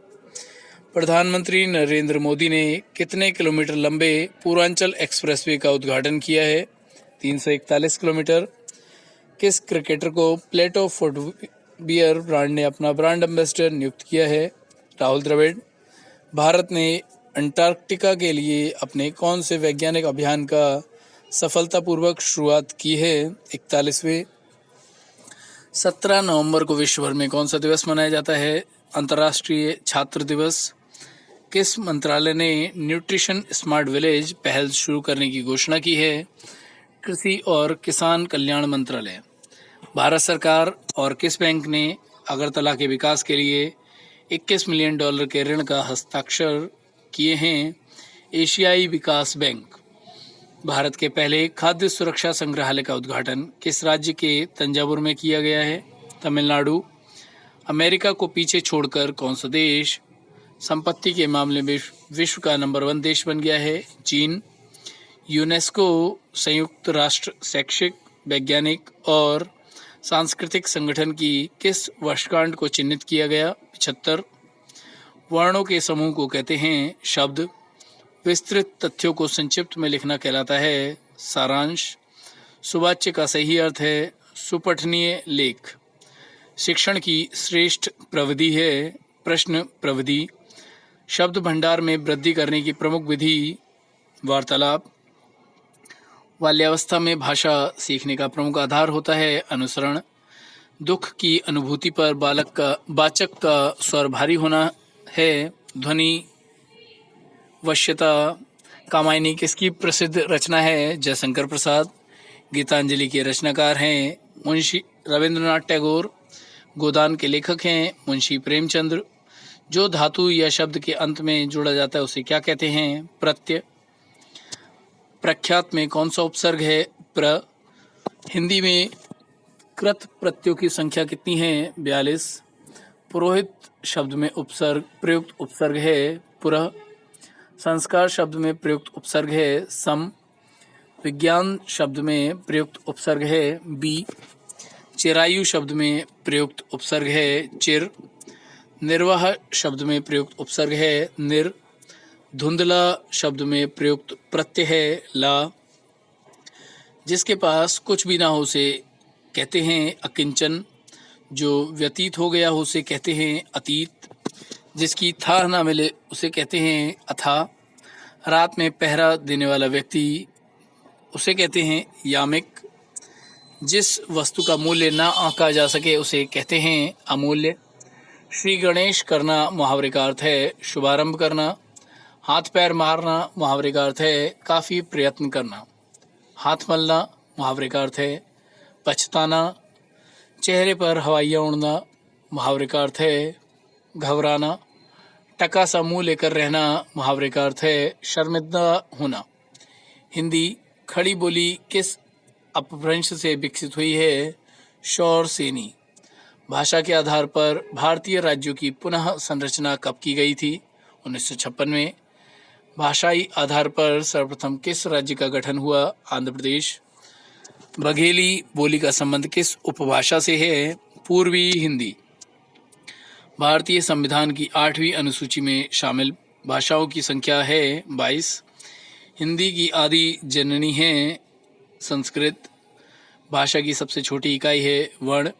A: प्रधानमंत्री नरेंद्र मोदी ने कितने किलोमीटर लंबे पूर्वांचल एक्सप्रेसवे का उद्घाटन किया है? 341 किलोमीटर। किस क्रिकेटर को प्लेटो फुटवियर ब्रांड ने अपना ब्रांड एम्बेसडर नियुक्त किया है? राहुल द्रविड़। भारत ने अंटार्कटिका के लिए अपने कौन से वैज्ञानिक अभियान का सफलतापूर्वक शुरुआत की है? 41वें। 17 नवंबर को विश्व भर में कौन सा दिवस मनाया जाता है? अंतर्राष्ट्रीय छात्र दिवस। किस मंत्रालय ने न्यूट्रिशन स्मार्ट विलेज पहल शुरू करने की घोषणा की है? कृषि और किसान कल्याण मंत्रालय। भारत सरकार और किस बैंक ने अगरतला के विकास के लिए $21 मिलियन के ऋण का हस्ताक्षर किए हैं? एशियाई विकास बैंक। भारत के पहले खाद्य सुरक्षा संग्रहालय का उद्घाटन किस राज्य के तंजावुर में किया गया है? तमिलनाडु। अमेरिका को पीछे छोड़कर कौन सा देश संपत्ति के मामले में विश्व का नंबर 1 देश बन गया है? चीन। यूनेस्को संयुक्त राष्ट्र शैक्षिक, वैज्ञानिक और सांस्कृतिक संगठन की किस वर्षगांठ को चिन्हित किया गया? 75। वर्णों के समूह को कहते हैं शब्द। विस्तृत तथ्यों को संक्षिप्त में लिखना कहलाता है सारांश। सुवाच्य का सही अर्थ है सुपठनीय लेख। शिक्षण की श्रेष्ठ प्रविधि है प्रश्न प्रविधि। शब्द भंडार में वृद्धि करने की प्रमुख विधि वार्तालाप। बाल्यावस्था में भाषा सीखने का प्रमुख आधार होता है अनुसरण। दुख की अनुभूति पर बालक का वाचक का स्वर भारी होना है ध्वनि वश्यता। कामायनी किसकी प्रसिद्ध रचना है? जयशंकर प्रसाद। गीतांजलि के रचनाकार हैं मुंशी रविंद्रनाथ टैगोर। गोदान के लेखक हैं मुंशी प्रेमचंद्र। जो धातु या शब्द के अंत में जोड़ा जाता है उसे क्या कहते हैं? प्रत्यय। प्रख्यात में कौन सा उपसर्ग है? प्र। हिंदी में कृत प्रत्ययों की संख्या कितनी है? 42। पुरोहित शब्द में उपसर्ग प्रयुक्त उपसर्ग है पुरः। संस्कार शब्द में प्रयुक्त उपसर्ग है सम। विज्ञान शब्द में प्रयुक्त उपसर्ग है बी। चिरायु शब्द में प्रयुक्त उपसर्ग है चिर। निर्वाह शब्द में प्रयुक्त उपसर्ग है निर। धुंधला शब्द में प्रयुक्त प्रत्यय है ला। जिसके पास कुछ भी ना हो उसे कहते हैं अकिंचन, जो व्यतीत हो गया हो उसे कहते हैं अतीत, जिसकी थाह ना मिले उसे कहते हैं अथाह, रात में पहरा देने वाला व्यक्ति उसे कहते हैं यामिक, जिस वस्तु का मूल्य ना आंका जा सके उसे कहते हैं अमूल्य। श्री गणेश करना मुहावरे का अर्थ है शुभारंभ करना। हाथ पैर मारना मुहावरे का अर्थ है काफ़ी प्रयत्न करना। हाथ मलना मुहावरे का अर्थ है पछताना। चेहरे पर हवाइयाँ उड़ना मुहावरे का अर्थ है घबराना। टका सा मुँह लेकर रहना मुहावरे का अर्थ है शर्मिंदा होना। हिंदी खड़ी बोली किस अपभ्रंश से विकसित हुई है? शौर सेनी। भाषा के आधार पर भारतीय राज्यों की पुनः संरचना कब की गई थी? 1956 में। भाषाई आधार पर सर्वप्रथम किस राज्य का गठन हुआ? आंध्र प्रदेश। बघेली बोली का संबंध किस उपभाषा से है? पूर्वी हिंदी। भारतीय संविधान की 8वीं अनुसूची में शामिल भाषाओं की संख्या है 22। हिंदी की आदि जननी है संस्कृत। भाषा की सबसे छोटी इकाई है वर्ण।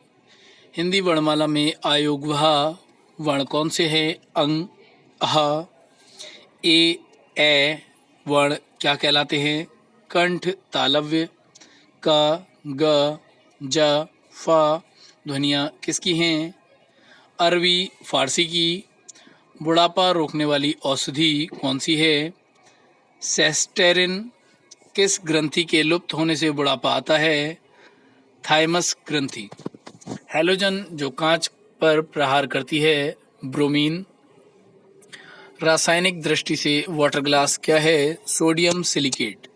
A: हिंदी वर्णमाला में आयोगवाह वर्ण कौन से हैं? अंग, अह, ए, ए वर्ण क्या कहलाते हैं? कंठ, तालव्य। क, ग, ज, फ ध्वनियाँ किसकी हैं? अरबी फारसी की। बुढ़ापा रोकने वाली औषधि कौन सी है? सेस्टेरिन। किस ग्रंथि के लुप्त होने से बुढ़ापा आता है? थाइमस ग्रंथि। हैलोजन जो कांच पर प्रहार करती है ब्रोमीन। रासायनिक दृष्टि से वाटर ग्लास क्या है? Sodium silicate.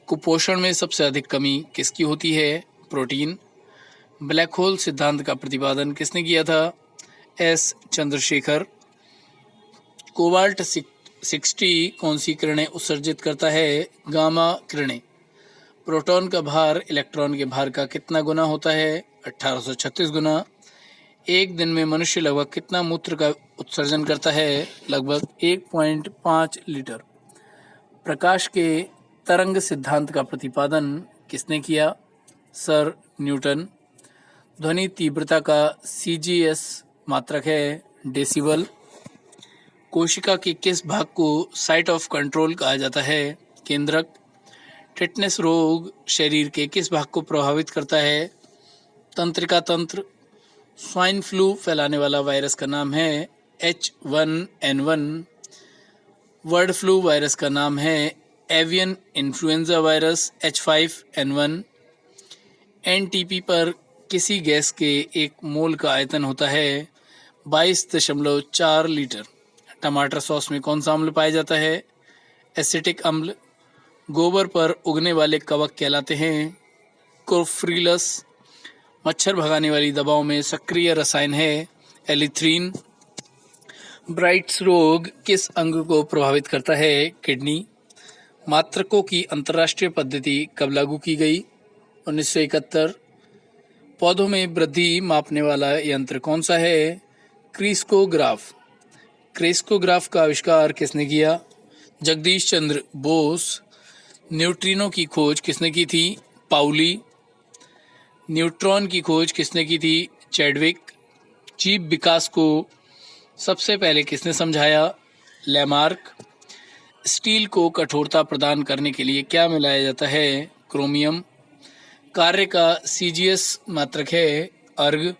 A: कुपोषण में सबसे अधिक कमी किसकी होती है? प्रोटीन। ब्लैक होल सिद्धांत का प्रतिपादन किसने किया था? एस चंद्रशेखर। कोबाल्ट 60 कौन सी किरणें उत्सर्जित करता है? गामा किरणें। प्रोटॉन का भार इलेक्ट्रॉन के भार का कितना गुना होता है? 1836 गुना। एक दिन में मनुष्य लगभग कितना मूत्र का उत्सर्जन करता है? लगभग 1.5 लीटर। प्रकाश के तरंग सिद्धांत का प्रतिपादन किसने किया? Sir Newton. ध्वनि तीव्रता का CGS मात्रक है डेसिबल। कोशिका के किस भाग को साइट ऑफ कंट्रोल कहा जाता है? केंद्रक। टिटनेस रोग शरीर के किस भाग को प्रभावित करता है? तंत्रिका तंत्र। स्वाइन फ्लू फैलाने वाला वायरस का नाम है H1N1। बर्ड फ्लू वायरस का नाम है avian influenza virus H5N1। NTP पर किसी गैस के एक मोल का आयतन होता है 22.4 लीटर। टमाटर सॉस में कौन सा अम्ल पाया जाता है? एसिटिक अम्ल। गोबर पर उगने वाले कवक कहलाते हैं कोर्फ्रिलस। मच्छर भगाने वाली दवाओं में सक्रिय रसायन है एलिथ्रीन। ब्राइट्स रोग किस अंग को प्रभावित करता है? किडनी। मात्रकों की अंतर्राष्ट्रीय पद्धति कब लागू की गई? 1971। पौधों में वृद्धि मापने वाला यंत्र कौन सा है? क्रिस्कोग्राफ। क्रिस्कोग्राफ का आविष्कार किसने किया? जगदीश चंद्र बोस। न्यूट्रिनो की खोज किसने की थी? पाउली। न्यूट्रॉन की खोज किसने की थी? चैडविक। जीव विकास को सबसे पहले किसने समझाया? लैमार्क। स्टील को कठोरता प्रदान करने के लिए क्या मिलाया जाता है? क्रोमियम। कार्य का CGS मात्रक है अर्ग।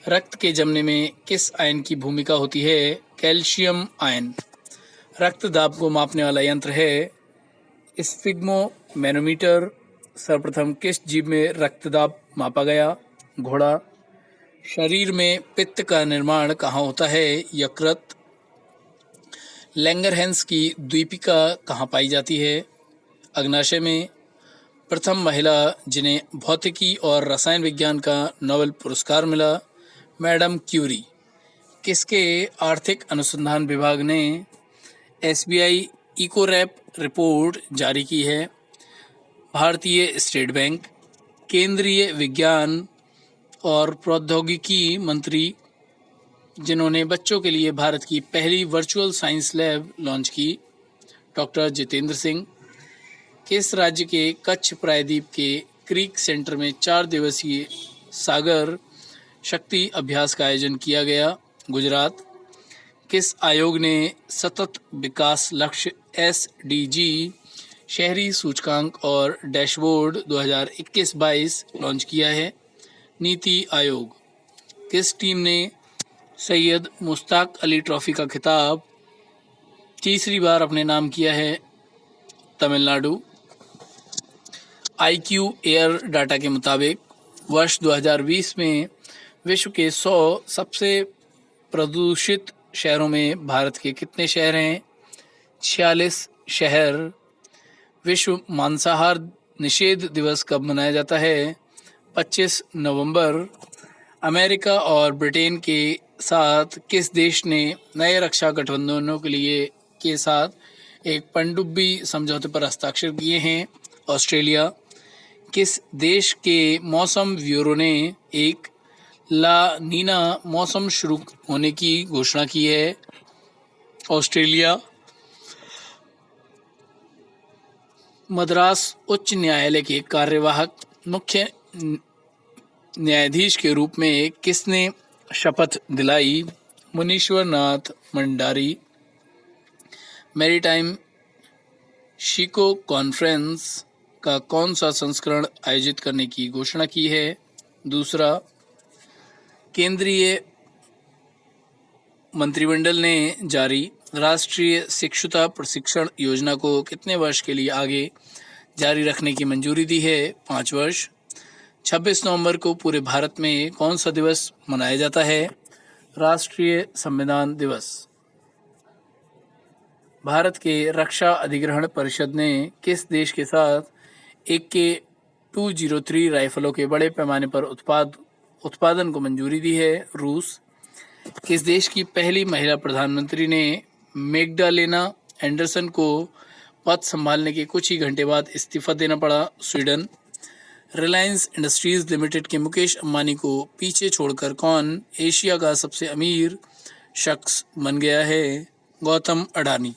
A: रक्त के जमने में किस आयन की भूमिका होती है? Calcium ion. रक्त दाब को मापने वाला यंत्र है स्फिग्मोमैनोमीटर। सर्वप्रथम किस जीव में रक्तदाब मापा गया? घोड़ा। शरीर में पित्त का निर्माण कहाँ होता है? यकृत। लैंगरहैंस की द्वीपिका कहाँ पाई जाती है? अग्नाशय में। प्रथम महिला जिन्हें भौतिकी और रसायन विज्ञान का नोबेल पुरस्कार मिला? Madam Curie. किसके आर्थिक अनुसंधान विभाग ने SBI इकोरैप रिपोर्ट जारी की है? भारतीय स्टेट बैंक। केंद्रीय विज्ञान और प्रौद्योगिकी मंत्री जिन्होंने बच्चों के लिए भारत की पहली वर्चुअल साइंस लैब लॉन्च की? डॉक्टर जितेंद्र सिंह। किस राज्य के कच्छ प्रायद्वीप के क्रीक सेंटर में 4 दिवसीय सागर शक्ति अभ्यास का आयोजन किया गया? गुजरात। किस आयोग ने सतत विकास लक्ष्य SDG शहरी सूचकांक और डैशबोर्ड 2021-22 लॉन्च किया है? नीति आयोग। किस टीम ने सैयद मुश्ताक अली ट्रॉफी का खिताब तीसरी बार अपने नाम किया है? तमिलनाडु। IQ एयर डाटा के मुताबिक वर्ष 2020 में विश्व के 100 सबसे प्रदूषित शहरों में भारत के कितने शहर हैं? 46 शहर। विश्व मांसाहार निषेध दिवस कब मनाया जाता है? 25 नवंबर। अमेरिका और ब्रिटेन के साथ किस देश ने नए रक्षा गठबंधनों के साथ एक पनडुब्बी समझौते पर हस्ताक्षर किए हैं? ऑस्ट्रेलिया। किस देश के मौसम ब्यूरो ने एक ला नीना मौसम शुरू होने की घोषणा की है? ऑस्ट्रेलिया। मद्रास उच्च न्यायालय के कार्यवाहक मुख्य न्यायाधीश के रूप में किसने शपथ दिलाई? मुनीश्वर नाथ मंडारी। मैरीटाइम शिको कॉन्फ्रेंस का कौन सा संस्करण आयोजित करने की घोषणा की है? दूसरा। केंद्रीय मंत्रिमंडल ने जारी राष्ट्रीय शिक्षुता प्रशिक्षण योजना को कितने वर्ष के लिए आगे जारी रखने की मंजूरी दी है? 5 वर्ष। 26 नवंबर को पूरे भारत में कौन सा दिवस मनाया जाता है? राष्ट्रीय संविधान दिवस। भारत के रक्षा अधिग्रहण परिषद ने किस देश के साथ AK-203 राइफलों के बड़े पैमाने पर उत्पादन को मंजूरी दी है? रूस। किस देश की पहली महिला प्रधानमंत्री ने मैग्डालेना एंडरसन को पद संभालने के कुछ ही घंटे बाद इस्तीफा देना पड़ा? स्वीडन। रिलायंस इंडस्ट्रीज लिमिटेड के मुकेश अंबानी को पीछे छोड़कर कौन एशिया का सबसे अमीर शख्स बन गया है? गौतम अडानी।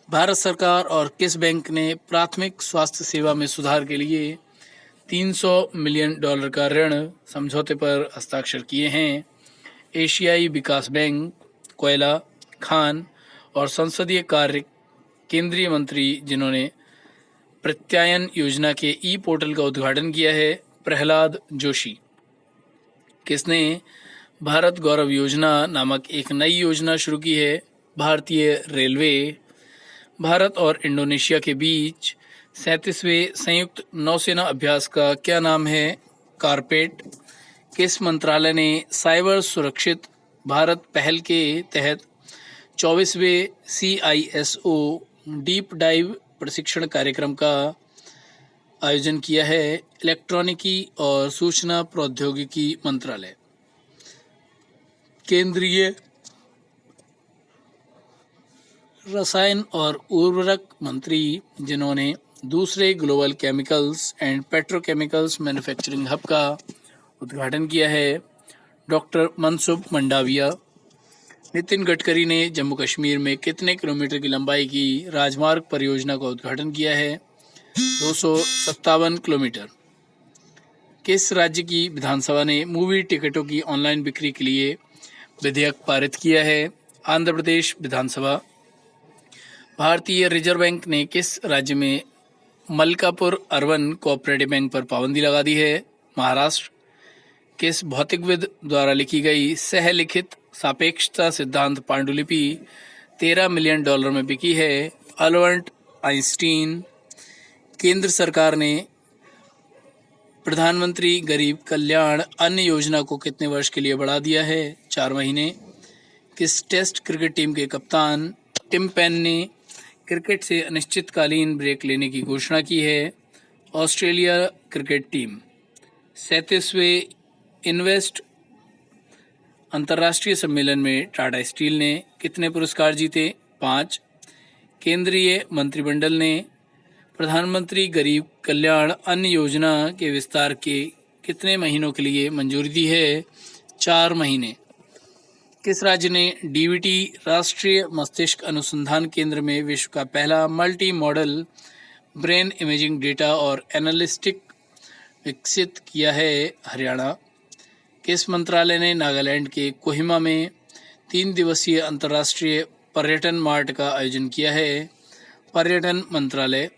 A: भारत सरकार और किस बैंक ने प्राथमिक स्वास्थ्य सेवा में सुधार के लिए $300 मिलियन का ऋण समझौते पर हस्ताक्षर किए हैं? एशियाई विकास बैंक। कोयला, खान और संसदीय कार्य केंद्रीय मंत्री जिन्होंने प्रत्यायन योजना के पोर्टल का उद्घाटन किया है? प्रहलाद जोशी। किसने भारत गौरव योजना नामक एक नई योजना शुरू की है? भारतीय रेलवे। भारत और इंडोनेशिया के बीच 37वें संयुक्त नौसेना अभ्यास का क्या नाम है? कारपेट। किस मंत्रालय ने साइबर सुरक्षित भारत पहल के तहत 24वें CISO डीप डाइव प्रशिक्षण कार्यक्रम का आयोजन किया है? इलेक्ट्रॉनिकी और सूचना प्रौद्योगिकी मंत्रालय। केंद्रीय रसायन और उर्वरक मंत्री जिन्होंने दूसरे global chemicals and petrochemicals manufacturing hub का उद्घाटन किया है? डॉक्टर मनसुख मंडाविया। नितिन गडकरी ने जम्मू कश्मीर में कितने किलोमीटर की लंबाई की राजमार्ग परियोजना का उद्घाटन किया है? 257 किलोमीटर। किस राज्य की विधानसभा ने मूवी टिकटों की ऑनलाइन बिक्री के लिए विधेयक पारित किया है? आंध्र प्रदेश विधानसभा। भारतीय रिजर्व बैंक ने किस राज्य में मलकापुर अर्बन कोऑपरेटिव बैंक पर पाबंदी लगा दी है? महाराष्ट्र। किस भौतिकविद द्वारा लिखी गई सहलिखित सापेक्षता सिद्धांत पांडुलिपि $13 मिलियन में बिकी है? Albert Einstein. केंद्र सरकार ने प्रधानमंत्री गरीब कल्याण अन्न योजना को कितने वर्ष के लिए बढ़ा दिया है? 4 महीने। किस टेस्ट क्रिकेट टीम के कप्तान टिम पेन ने क्रिकेट से अनिश्चितकालीन ब्रेक लेने की घोषणा की है? Australia cricket team. 37वें इन्वेस्ट अंतर्राष्ट्रीय सम्मेलन में टाटा स्टील ने कितने पुरस्कार जीते? 5। केंद्रीय मंत्रिमंडल ने प्रधानमंत्री गरीब कल्याण अन्न योजना के विस्तार के कितने महीनों के लिए मंजूरी दी है? 4 महीने। किस राज्य ने DVT राष्ट्रीय मस्तिष्क अनुसंधान केंद्र में विश्व का पहला multi modal brain imaging data और एनालिस्टिक विकसित किया है हरियाणा। किस मंत्रालय ने नागालैंड के कोहिमा में 3 दिवसीय अंतर्राष्ट्रीय पर्यटन मार्ट का आयोजन किया है? पर्यटन मंत्रालय।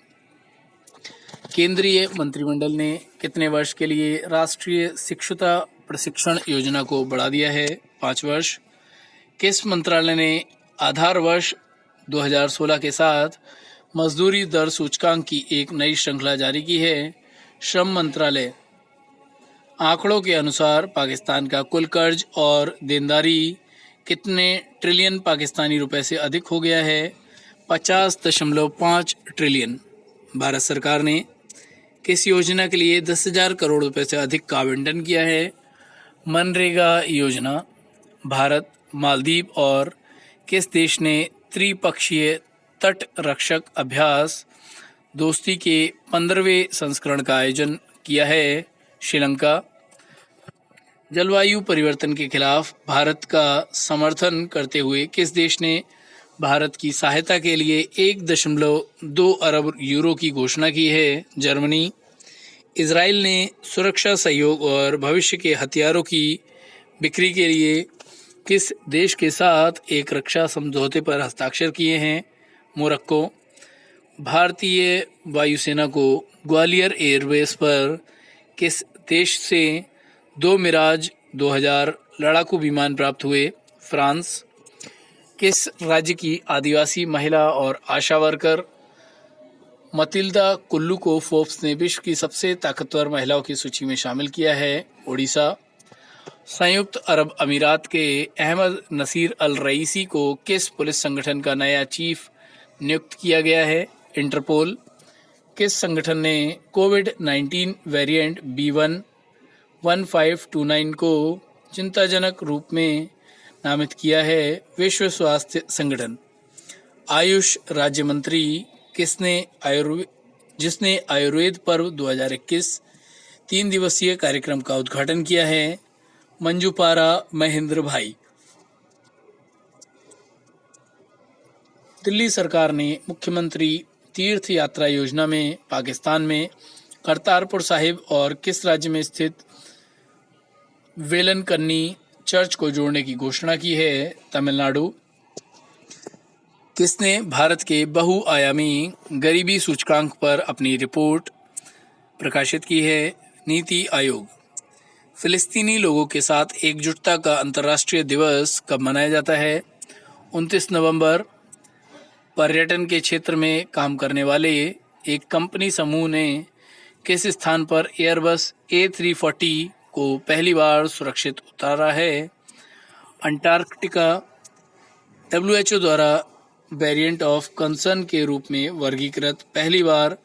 A: केंद्रीय मंत्रिमंडल ने कितने वर्ष के लिए राष्ट्रीय शिक्षुता प्रशिक्षण योजना को बढ़ा दिया है? 5 वर्ष। किस मंत्रालय ने आधार वर्ष 2016 के साथ मजदूरी दर सूचकांक की एक नई श्रृंखला जारी की है? श्रम मंत्रालय। आंकड़ों के अनुसार पाकिस्तान का कुल कर्ज और देनदारी कितने ट्रिलियन पाकिस्तानी रुपए से अधिक हो गया है? 50.5 ट्रिलियन। भारत सरकार ने किस योजना के लिए 10,000 करोड़ रुपए से अधिक का आवंटन किया है? मनरेगा योजना। भारत, मालदीव और किस देश ने त्रिपक्षीय तट रक्षक अभ्यास दोस्ती के 15वें संस्करण का आयोजन किया है? श्रीलंका। जलवायु परिवर्तन के खिलाफ भारत का समर्थन करते हुए किस देश ने भारत की सहायता के लिए 1.2 अरब यूरो की घोषणा की है? जर्मनी। इजराइल ने सुरक्षा सहयोग और भविष्य के हथियारों की बिक्री के लिए किस देश के साथ एक रक्षा समझौते पर हस्ताक्षर किए हैं? मोरक्को। भारतीय वायुसेना को ग्वालियर एयरबेस पर किस देश से 2 मिराज 2000 लड़ाकू विमान प्राप्त हुए? फ्रांस। किस राज्य की आदिवासी महिला और आशा वर्कर मतिल्दा कुल्लू को फोर्ब्स ने विश्व की सबसे ताकतवर महिलाओं की सूची में शामिल किया है? ओडिशा। संयुक्त अरब अमीरात के अहमद नसीर अल रईसी को किस पुलिस संगठन का नया चीफ नियुक्त किया गया है? इंटरपोल। किस संगठन ने कोविड-19 वेरिएंट B1.1529 को चिंताजनक रूप में नामित किया है? विश्व स्वास्थ्य संगठन। आयुष राज्य मंत्री जिसने आयुर्वेद पर्व 2021 3 दिवसीय कार्यक्रम का उद्घाटन किया है? मंजूपारा महेंद्र भाई। दिल्ली सरकार ने मुख्यमंत्री तीर्थ यात्रा योजना में पाकिस्तान में करतारपुर साहिब और किस राज्य में स्थित वेलनकन्नी चर्च को जोड़ने की घोषणा की है? तमिलनाडु। किसने भारत के बहुआयामी गरीबी सूचकांक पर अपनी रिपोर्ट प्रकाशित की है? नीति आयोग। फिलिस्तीनी लोगों के साथ एकजुटता का अंतर्राष्ट्रीय दिवस कब मनाया जाता है? 29 नवंबर। पर्यटन के क्षेत्र में काम करने वाले एक कंपनी समूह ने किस स्थान पर एयरबस A340 को पहली बार सुरक्षित उतारा है? अंटार्कटिका। WHO द्वारा वेरिएंट ऑफ कंसर्न के रूप में वर्गीकृत पहली बार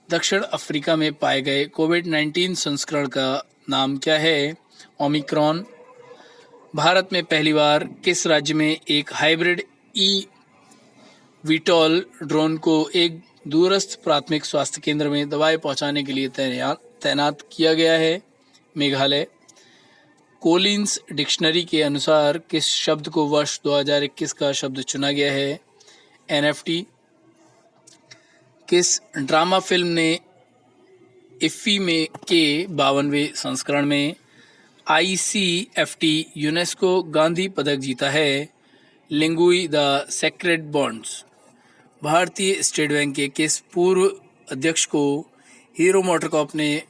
A: दक्षिण अफ्रीका में पाए गए कोविड-19 संस्करण का नाम क्या है? ओमिक्रॉन। भारत में पहली बार किस राज्य में एक हाइब्रिड वीटॉल ड्रोन को एक दूरस्थ प्राथमिक स्वास्थ्य केंद्र में दवाएं पहुंचाने के लिए तैनात किया गया है? मेघालय। कोलिंस डिक्शनरी के अनुसार किस शब्द को वर्ष 2021 का शब्द चुना गया है? NFT। किस ड्रामा फिल्म ने इफ्फी में के 52वें संस्करण में ICFT यूनेस्को गांधी पदक जीता है? लिंगुई द सेक्रेड बॉन्ड्स। भारतीय स्टेट बैंक के किस पूर्व अध्यक्ष को हीरो मोटरकॉर्प ने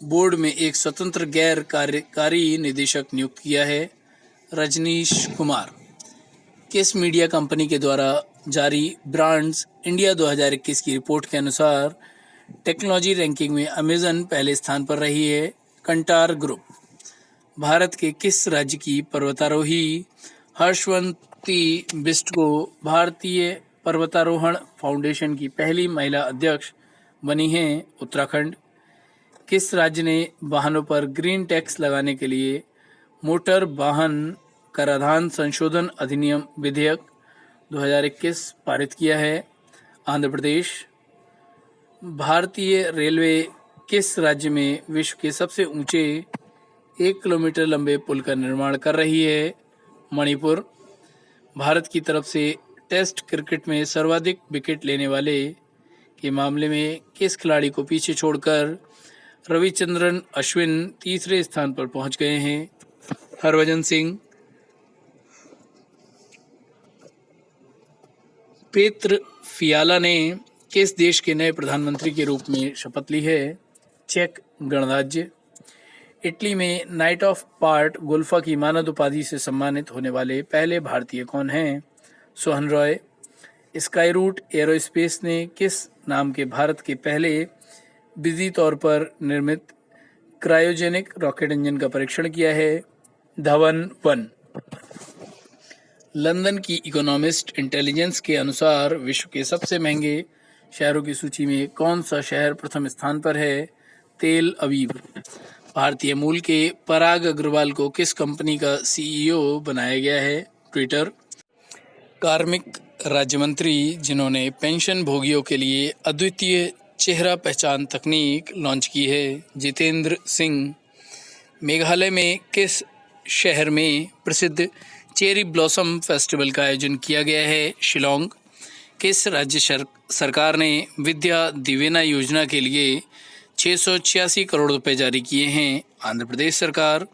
A: बोर्ड में एक स्वतंत्र गैर कार्यकारी निदेशक नियुक्त किया है? रजनीश कुमार। किस मीडिया कंपनी के द्वारा जारी ब्रांड्स इंडिया 2021 की रिपोर्ट के अनुसार टेक्नोलॉजी रैंकिंग में अमेजन पहले स्थान पर रही है? Kantar group. भारत के किस राज्य की पर्वतारोही हर्षवंती बिष्ट को भारतीय पर्वतारोहण फाउंडेशन की पहली महिला अध्यक्ष बनी हैं? उत्तराखंड। किस राज्य ने वाहनों पर ग्रीन टैक्स लगाने के लिए मोटर वाहन कराधान संशोधन अधिनियम विधेयक 2021 पारित किया है? आंध्र प्रदेश। भारतीय रेलवे किस राज्य में विश्व के सबसे ऊंचे 1 किलोमीटर लंबे पुल का निर्माण कर रही है? मणिपुर। भारत की तरफ से टेस्ट क्रिकेट में सर्वाधिक विकेट लेने वाले के मामले में किस खिलाड़ी को पीछे छोड़कर रविचंद्रन अश्विन तीसरे स्थान पर पहुंच गए हैं? हरभजन सिंह। पेत्र फियाला ने किस देश के नए प्रधानमंत्री के रूप में शपथ ली है? चेक गणराज्य। इटली में नाइट ऑफ पार्ट गोल्फा की मानद उपाधि से सम्मानित होने वाले पहले भारतीय कौन हैं? Sohan Roy. Skyroot aerospace ने किस नाम के भारत के पहले बिजी तौर पर निर्मित क्रायोजेनिक रॉकेट इंजन का परीक्षण किया है? धवन 1। लंदन की इकोनॉमिस्ट इंटेलिजेंस के अनुसार विश्व के सबसे महंगे शहरों की सूची में कौन सा शहर प्रथम स्थान पर है? तेल अवीव। भारतीय मूल के पराग अग्रवाल को किस कंपनी का सीईओ बनाया गया है? ट्विटर। कार्मिक राज्य मंत्री जिन्होंने पेंशन भोगियों के लिए अद्वितीय चेहरा पहचान तकनीक लॉन्च की है? जितेंद्र सिंह। मेघालय में किस शहर में प्रसिद्ध चेरी ब्लॉसम फेस्टिवल का आयोजन किया गया है? शिलोंग। किस राज्य सरकार ने विद्या दिवेना योजना के लिए 686 करोड़ रुपए जारी किए हैं? आंध्र प्रदेश सरकार।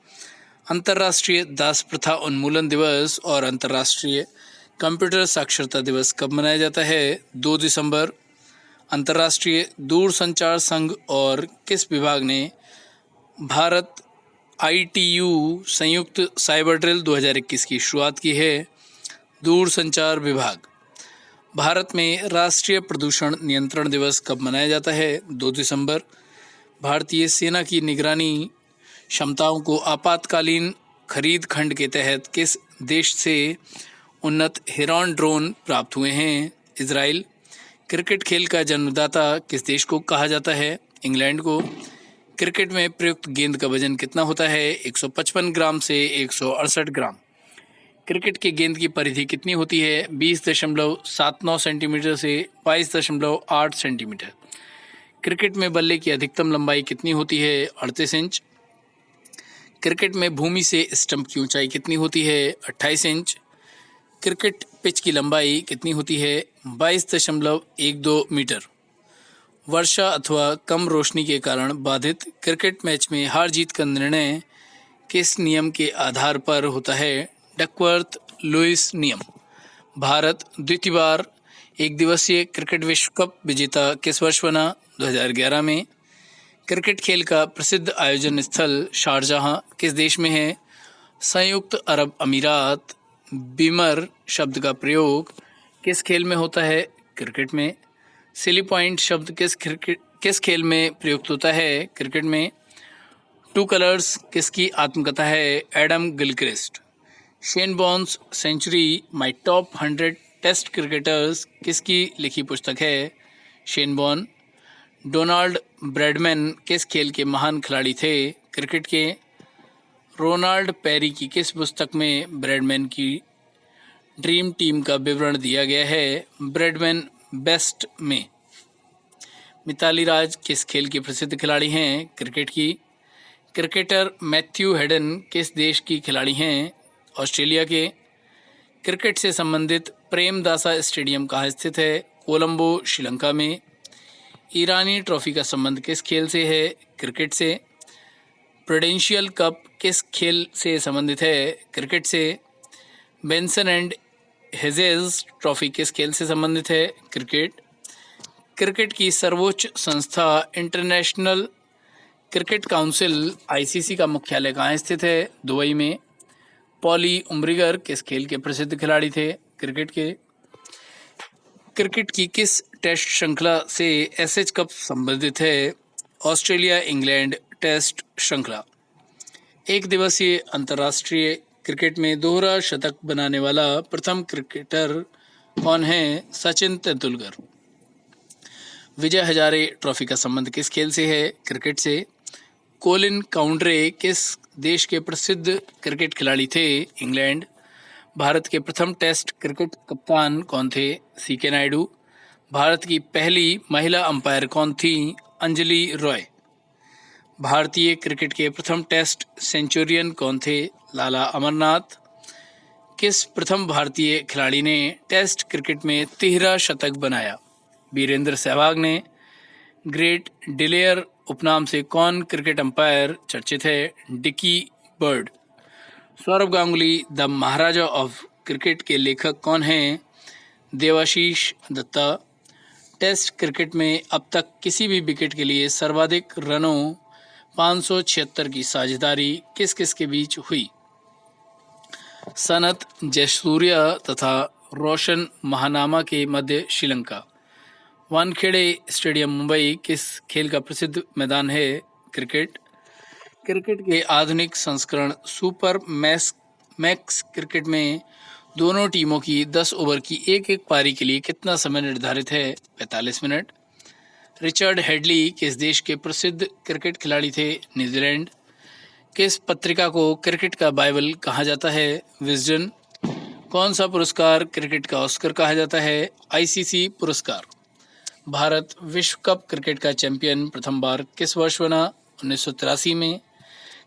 A: अंतर्राष्ट्रीय दास प्रथा उन्मूलन दिवस और अंतर्राष्ट्रीय कंप्यूटर साक्षरता दिवस कब मनाया जाता है? 2 दिसंबर। अंतर्राष्ट्रीय दूरसंचार संघ और किस विभाग ने भारत ITU संयुक्त साइबर ड्रिल 2021 की शुरुआत की है? दूरसंचार विभाग। भारत में राष्ट्रीय प्रदूषण नियंत्रण दिवस कब मनाया जाता है? 2 दिसंबर। भारतीय सेना की निगरानी क्षमताओं को आपातकालीन खरीद खंड के तहत किस देश से उन्नत हेरॉन ड्रोन प्राप्त हुए हैं? इजराइल। क्रिकेट खेल का जन्मदाता किस देश को कहा जाता है? इंग्लैंड को। क्रिकेट में प्रयुक्त गेंद का वजन कितना होता है? 155 ग्राम से 168 ग्राम। क्रिकेट की गेंद की परिधि कितनी होती है? 20.79 सेंटीमीटर से 22.8 सेंटीमीटर। क्रिकेट में बल्ले की अधिकतम लंबाई कितनी होती है? 38 इंच। क्रिकेट में भूमि से स्टंप की ऊंचाई कितनी होती है? 28 इंच। क्रिकेट पिच की लंबाई कितनी होती है? 22.12 मीटर। वर्षा अथवा कम रोशनी के कारण बाधित क्रिकेट मैच में हार जीत का निर्णय किस नियम के आधार पर होता है? डकवर्थ लुईस नियम। भारत द्वितीय बार एक दिवसीय क्रिकेट विश्व कप विजेता किस वर्ष बना? 2011 में। क्रिकेट खेल का प्रसिद्ध आयोजन स्थल शारजाह किस देश में है? संयुक्त अरब अमीरात। बीमर शब्द का प्रयोग किस खेल में होता है? क्रिकेट में। सिली पॉइंट शब्द किस खेल में प्रयुक्त होता है? क्रिकेट में। टू कलर्स किसकी आत्मकथा है? Adam Gilchrist. Shane Warne's century my top 100 test cricketers किसकी लिखी पुस्तक है? Shane born. डोनाल्ड ब्रैडमैन किस खेल के महान खिलाड़ी थे? क्रिकेट के। रोनाल्ड पेरी की किस पुस्तक में ब्रैडमैन की ड्रीम टीम का विवरण दिया गया है? ब्रैडमैन बेस्ट में। मिताली राज किस खेल की प्रसिद्ध खिलाड़ी हैं? क्रिकेट की। क्रिकेटर मैथ्यू हेडन किस देश की खिलाड़ी हैं? ऑस्ट्रेलिया के। क्रिकेट से संबंधित प्रेमदासा स्टेडियम कहाँ स्थित है? कोलंबो श्रीलंका में। ईरानी ट्रॉफी का संबंध किस खेल से है? क्रिकेट से। प्रूडेंशियल कप किस खेल से संबंधित है? क्रिकेट से। बेंसन एंड हेजेस ट्रॉफी किस खेल से संबंधित है? क्रिकेट। क्रिकेट की सर्वोच्च संस्था इंटरनेशनल क्रिकेट काउंसिल ICC का मुख्यालय कहाँ स्थित है? दुबई में। पॉली उम्रिगर किस खेल के प्रसिद्ध खिलाड़ी थे? क्रिकेट के। क्रिकेट की किस टेस्ट श्रृंखला से एसएच कप संबंधित है? ऑस्ट्रेलिया इंग्लैंड टेस्ट श्रृंखला। एक दिवसीय अंतर्राष्ट्रीय क्रिकेट में दोहरा शतक बनाने वाला प्रथम क्रिकेटर कौन है? सचिन तेंदुलकर। विजय हजारे ट्रॉफी का संबंध किस खेल से है? क्रिकेट से। कोलिन काउंड्रे किस देश के प्रसिद्ध क्रिकेट खिलाड़ी थे? इंग्लैंड। भारत के प्रथम टेस्ट क्रिकेट कप्तान कौन थे? CK नायडू। भारत की पहली महिला अंपायर कौन थी? अंजलि रॉय। भारतीय क्रिकेट के प्रथम टेस्ट सेंचुरियन कौन थे? लाला अमरनाथ। किस प्रथम भारतीय खिलाड़ी ने टेस्ट क्रिकेट में 13 शतक बनाया? वीरेंद्र सहवाग ने। ग्रेट डिलेयर उपनाम से कौन क्रिकेट अंपायर चर्चित है? Dickie Bird. Sourav Ganguly the maharaja of cricket के लेखक कौन हैं? देवाशीष दत्ता। टेस्ट क्रिकेट में अब तक किसी भी विकेट के लिए सर्वाधिक रनों 576 की साझेदारी किस किस के बीच हुई? सनत जयसूर्या तथा रोशन महानामा के मध्य श्रीलंका। वानखेड़े स्टेडियम मुंबई किस खेल का प्रसिद्ध मैदान है? क्रिकेट। क्रिकेट के आधुनिक संस्करण सुपर मैक्स क्रिकेट में दोनों टीमों की 10 ओवर की एक एक पारी के लिए कितना समय निर्धारित है? 45 मिनट। रिचर्ड हेडली किस देश के प्रसिद्ध क्रिकेट खिलाड़ी थे? न्यूजीलैंड। किस पत्रिका को क्रिकेट का बाइबल कहा जाता है? विजडन। कौन सा पुरस्कार क्रिकेट का ऑस्कर कहा जाता है? आईसीसी पुरस्कार। भारत विश्व कप क्रिकेट का चैंपियन प्रथम बार किस वर्ष बना? 1983 में।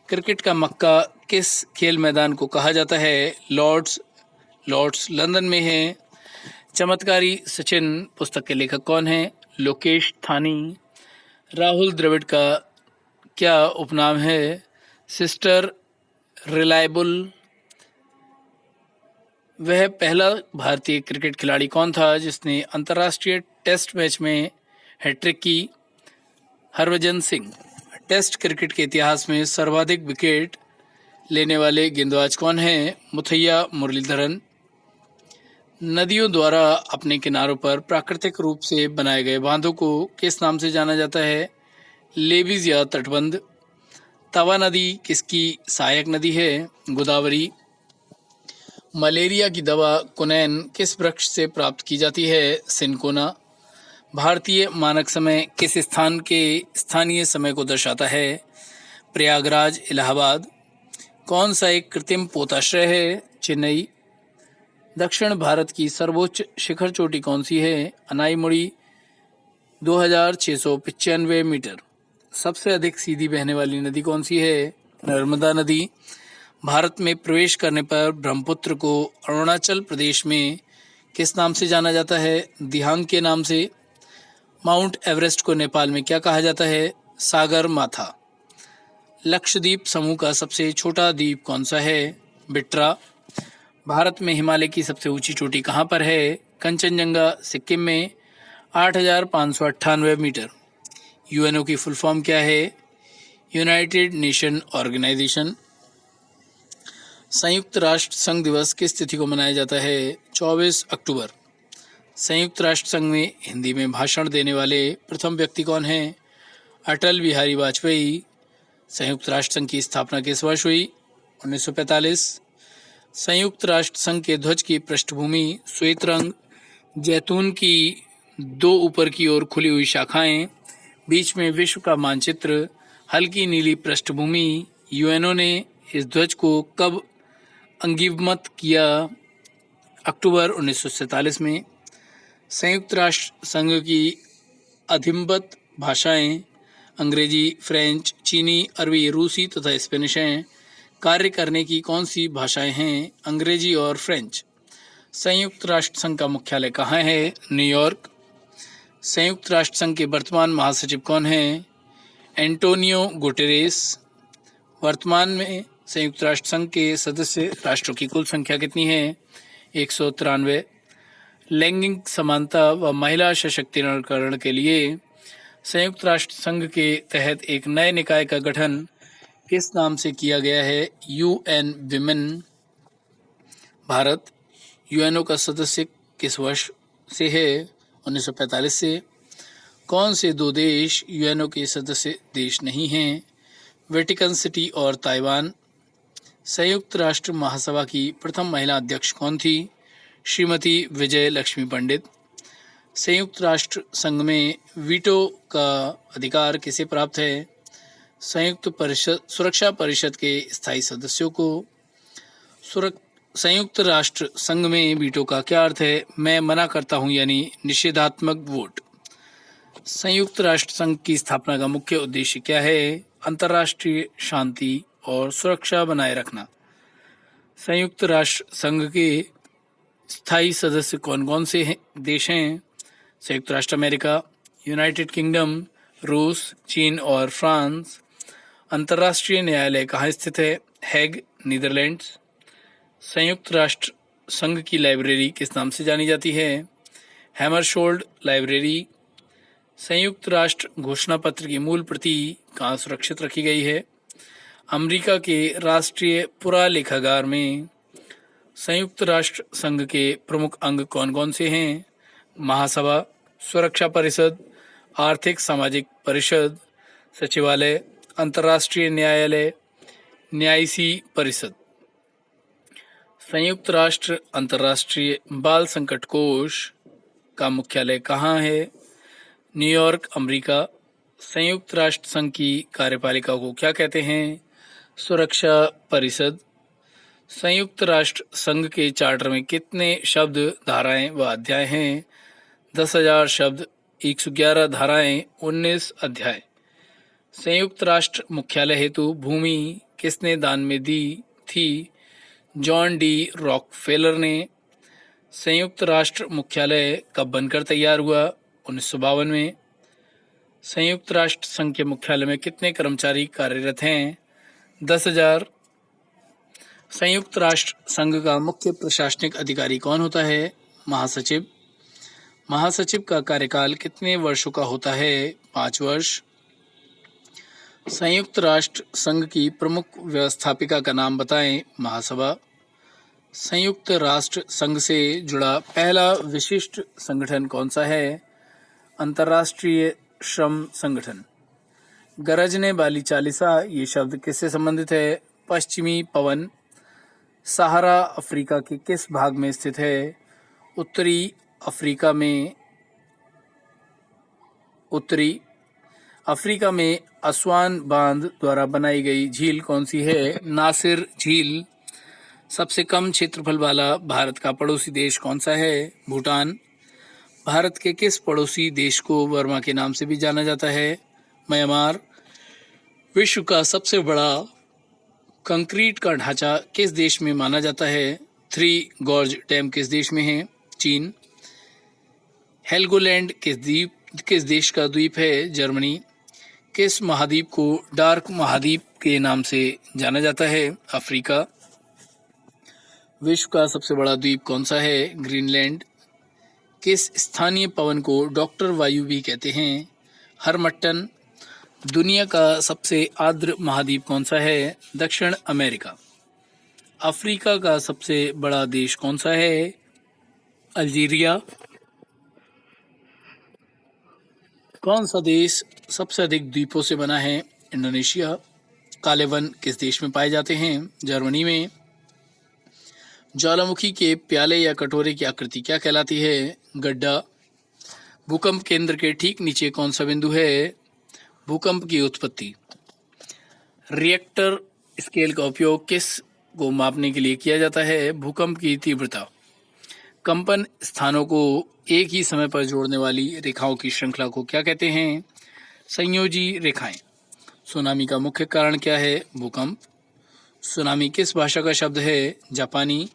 A: क्रिकेट का मक्का किस खेल मैदान को कहा जाता है? लॉर्ड्स लंदन में है। चमत्कारी सचिन पुस्तक के लेखक कौन हैं? लोकेश थानी। राहुल द्रविड़ का क्या उपनाम है? Sister reliable. वह पहला भारतीय क्रिकेट खिलाड़ी कौन था जिसने अंतर्राष्ट्रीय टेस्ट मैच में हैट्रिक की? हरभजन सिंह। टेस्ट क्रिकेट के इतिहास में सर्वाधिक विकेट लेने वाले गेंदबाज कौन हैं? मुथैया मुरलीधरन। नदियों द्वारा अपने किनारों पर प्राकृतिक रूप से बनाए गए बांधों को किस नाम से जाना जाता है? लेवीज या तटबंध। तवा नदी किसकी सहायक नदी है? गोदावरी। मलेरिया की दवा कुनैन किस वृक्ष से प्राप्त की जाती है? सिनकोना। भारतीय मानक समय किस स्थान के स्थानीय समय को दर्शाता है? प्रयागराज, इलाहाबाद। कौन सा एक कृत्रिम पोताश्रय है? चेन्नई। दक्षिण भारत की सर्वोच्च शिखर चोटी कौन सी है? अनाईमुड़ी 2695 मीटर। सबसे अधिक सीधी बहने वाली नदी कौन सी है? नर्मदा नदी। भारत में प्रवेश करने पर ब्रह्मपुत्र को अरुणाचल प्रदेश में किस नाम से जाना जाता है? दिहांग के नाम से। माउंट एवरेस्ट को नेपाल में क्या कहा जाता है? सागर माथा। लक्षद्वीप समूह का सबसे छोटा द्वीप कौन सा है? बिट्रा। भारत में हिमालय की सबसे ऊंची चोटी कहाँ पर है? कंचनजंगा, सिक्किम में 8598 मीटर। यूएनओ की फुल फॉर्म क्या है? United Nation organisation. संयुक्त राष्ट्र संघ दिवस किस तिथि को मनाया जाता है? 24 अक्टूबर। संयुक्त राष्ट्र संघ में हिंदी में भाषण देने वाले प्रथम व्यक्ति कौन हैं? अटल बिहारी वाजपेयी। संयुक्त राष्ट्र संघ की स्थापना किस वर्ष हुई? 1945। संयुक्त राष्ट्र संघ के ध्वज की पृष्ठभूमि श्वेत रंग, जैतून की 2 ऊपर की ओर खुली हुई शाखाएं, बीच में विश्व का मानचित्र, हल्की नीली पृष्ठभूमि। यूएनओ ने इस ध्वज को कब अंगीभूत किया? अक्टूबर 1947 में। संयुक्त राष्ट्र संघ की अधिकृत भाषाएं अंग्रेजी, फ्रेंच, चीनी, अरबी, रूसी तथा स्पेनिश हैं। कार्य करने की कौन सी भाषाएं हैं? अंग्रेजी और फ्रेंच। संयुक्त राष्ट्र संघ का मुख्यालय कहाँ है? न्यूयॉर्क। संयुक्त राष्ट्र संघ के वर्तमान महासचिव कौन हैं? Antonio Guterres. वर्तमान में संयुक्त राष्ट्र संघ के सदस्य राष्ट्रों की कुल संख्या कितनी है? 193। लैंगिक समानता व महिला सशक्तिकरण के लिए संयुक्त राष्ट्र संघ के तहत एक नए निकाय का गठन किस नाम से किया गया है? UN women. भारत यूएनओ का सदस्य किस वर्ष से है? 1945 से। कौन से 2 देश यूएनओ के सदस्य देश नहीं हैं? वेटिकन सिटी और ताइवान। संयुक्त राष्ट्र महासभा की प्रथम महिला अध्यक्ष कौन थी? श्रीमती विजय लक्ष्मी पंडित। संयुक्त राष्ट्र संघ में वीटो का अधिकार किसे प्राप्त है? सुरक्षा परिषद के स्थायी सदस्यों को। संयुक्त राष्ट्र संघ में वीटो का क्या अर्थ है? मैं मना करता हूं, यानी निषेधात्मक वोट। संयुक्त राष्ट्र संघ की स्थापना का मुख्य उद्देश्य क्या है? अंतर्राष्ट्रीय शांति और सुरक्षा बनाए रखना। संयुक्त राष्ट्र संघ के स्थायी सदस्य कौन कौन से देश हैं? संयुक्त राष्ट्र अमेरिका, यूनाइटेड किंगडम, रूस, चीन और फ्रांस। अंतर्राष्ट्रीय न्यायालय कहाँ स्थित है? हैग, नीदरलैंड्स। संयुक्त राष्ट्र संघ की लाइब्रेरी किस नाम से जानी जाती है? हैमरशोल्ड लाइब्रेरी। संयुक्त राष्ट्र घोषणा पत्र की मूल प्रति कहाँ सुरक्षित रखी गई है? अमेरिका के राष्ट्रीय पुरालेखागार में। संयुक्त राष्ट्र संघ के प्रमुख अंग कौन कौन से हैं? महासभा, सुरक्षा परिषद, आर्थिक सामाजिक परिषद, सचिवालय, अंतर्राष्ट्रीय न्यायालय, न्यायिसी परिषद। संयुक्त राष्ट्र अंतर्राष्ट्रीय बाल संकट कोष का मुख्यालय कहाँ है? New York, America. संयुक्त राष्ट्र संघ की कार्यपालिका को क्या कहते हैं? सुरक्षा परिषद। संयुक्त राष्ट्र संघ के चार्टर में कितने शब्द, धाराएं व अध्याय हैं? 10,000 शब्द, 111 धाराएं, 19 अध्याय। संयुक्त राष्ट्र मुख्यालय हेतु भूमि किसने दान में दी थी? जॉन डी रॉकफेलर ने। संयुक्त राष्ट्र मुख्यालय कब बनकर तैयार हुआ? 1952 में। संयुक्त राष्ट्र संघ के मुख्यालय में कितने कर्मचारी कार्यरत हैं? 10,000। संयुक्त राष्ट्र संघ का मुख्य प्रशासनिक अधिकारी कौन होता है? महासचिव। महासचिव का कार्यकाल कितने वर्षों का होता है? 5 वर्ष। संयुक्त राष्ट्र संघ की प्रमुख व्यवस्थापिका का नाम बताएं। महासभा। संयुक्त राष्ट्र संघ से जुड़ा पहला विशिष्ट संगठन कौन सा है? अंतर्राष्ट्रीय श्रम संगठन। गरजने वाली चालीसा ये शब्द किससे संबंधित है? पश्चिमी पवन। सहारा अफ्रीका के किस भाग में स्थित है? उत्तरी अफ्रीका में। उत्तरी अफ्रीका में असवान बांध द्वारा बनाई गई झील कौन सी है? नासिर झील। सबसे कम क्षेत्रफल वाला भारत का पड़ोसी देश कौन सा है? भूटान। भारत के किस पड़ोसी देश को वर्मा के नाम से भी जाना जाता है? म्यांमार। विश्व का सबसे बड़ा कंक्रीट का ढांचा किस देश में माना जाता है? थ्री गॉर्ज डैम किस देश में है? चीन। हेलगोलैंड किस देश का द्वीप है? जर्मनी। किस महाद्वीप को डार्क महाद्वीप के नाम से जाना जाता है? अफ्रीका। विश्व का सबसे बड़ा द्वीप कौन सा है? ग्रीनलैंड। किस स्थानीय पवन को डॉक्टर वायु भी कहते हैं? हरमट्टन। दुनिया का सबसे आर्द्र महाद्वीप कौन सा है? दक्षिण अमेरिका। अफ्रीका का सबसे बड़ा देश कौन सा है? अल्जीरिया। कौन सा देश सबसे अधिक द्वीपों से बना है? इंडोनेशिया। काले वन किस देश में पाए जाते हैं? जर्मनी में। ज्वालामुखी के प्याले या कटोरे की आकृति क्या कहलाती है? गड्ढा। भूकंप केंद्र के ठीक नीचे कौन सा बिंदु है? भूकंप की उत्पत्ति। रिएक्टर स्केल का उपयोग किस को मापने के लिए किया जाता है? भूकंप की तीव्रता। कंपन स्थानों को एक ही समय पर जोड़ने वाली रेखाओं की श्रृंखला को क्या कहते हैं? संयोजी रेखाएं। सुनामी का मुख्य कारण क्या है? भूकंप। सुनामी किस भाषा का शब्द है? जापानी।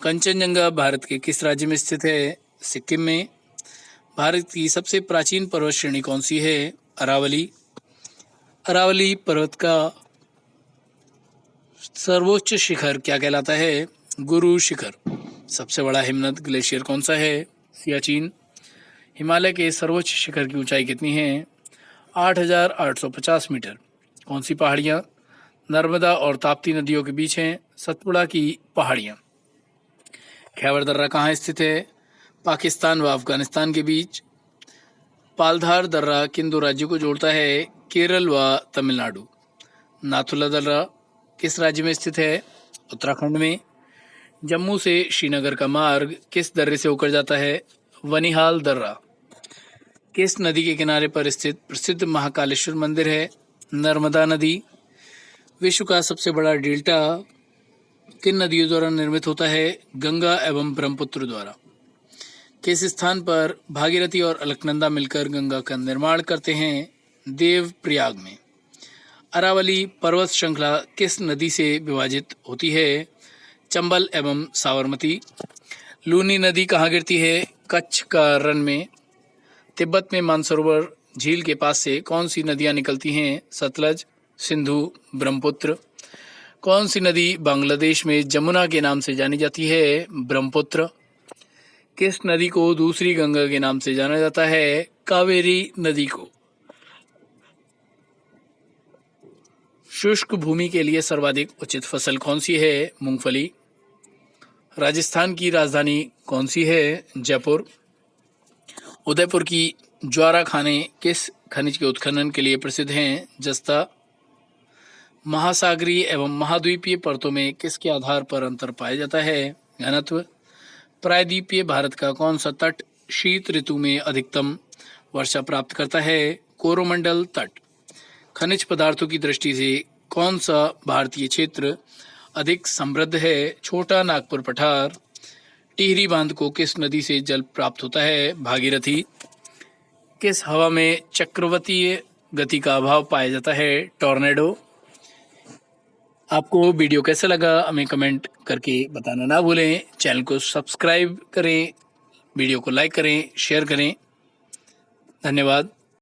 A: कंचनजंगा भारत के किस राज्य में स्थित है? सिक्किम में। भारत की सबसे प्राचीन पर्वत श्रेणी कौन सी है? अरावली। अरावली पर्वत का सर्वोच्च शिखर क्या कहलाता है? गुरु शिखर। सबसे बड़ा हिमनद ग्लेशियर कौन सा है? सियाचिन। हिमालय के सर्वोच्च शिखर की ऊंचाई कितनी है? 8,850 मीटर। कौन सी पहाड़ियाँ नर्मदा और ताप्ती नदियों के बीच हैं? सतपुड़ा की पहाड़ियाँ। खैबर दर्रा कहाँ स्थित है? पाकिस्तान व अफगानिस्तान के बीच। पालधार दर्रा किन दो राज्यों को जोड़ता है? केरल व तमिलनाडु। नाथुला दर्रा किस राज्य में स्थित है? उत्तराखंड में। जम्मू से श्रीनगर का मार्ग किस दर्रे से होकर जाता है? वनिहाल दर्रा। किस नदी के किनारे पर स्थित प्रसिद्ध महाकालेश्वर मंदिर है? नर्मदा नदी। विश्व का सबसे बड़ा डेल्टा किन नदियों द्वारा निर्मित होता है? गंगा एवं ब्रह्मपुत्र द्वारा। किस स्थान पर भागीरथी और अलकनंदा मिलकर गंगा का निर्माण करते हैं? देवप्रयाग में। अरावली पर्वत श्रृंखला किस नदी से विभाजित होती है? चंबल एवं साबरमती। लूनी नदी कहाँ गिरती है? कच्छ का रण में। तिब्बत में मानसरोवर झील के पास से कौन सी नदियां निकलती हैं? सतलज, सिंधु, ब्रह्मपुत्र। कौन सी नदी बांग्लादेश में जमुना के नाम से जानी जाती है? ब्रह्मपुत्र। किस नदी को दूसरी गंगा के नाम से जाना जाता है? कावेरी नदी को। शुष्क भूमि के लिए सर्वाधिक उचित फसल कौन सी है? मूंगफली। राजस्थान की राजधानी कौन सी है? जयपुर। उदयपुर की ज्वारा खाने किस खनिज के उत्खनन के लिए प्रसिद्ध हैं? जस्ता। महासागरीय एवं महाद्वीपीय परतों में किसके आधार पर अंतर पाया जाता है? घनत्व। प्रायद्वीपीय भारत का कौन सा तट शीत ऋतु में अधिकतम वर्षा प्राप्त करता है? कोरोमंडल तट। खनिज पदार्थों की दृष्टि से कौन सा भारतीय क्षेत्र अधिक समृद्ध है? छोटा नागपुर पठार। टिहरी बांध को किस नदी से जल प्राप्त होता है? भागीरथी। किस हवा में चक्रवातीय गति का अभाव पाया जाता है? टॉर्नेडो। आपको वीडियो कैसा लगा हमें कमेंट करके बताना ना भूलें। चैनल को सब्सक्राइब करें, वीडियो को लाइक करें, शेयर करें। धन्यवाद।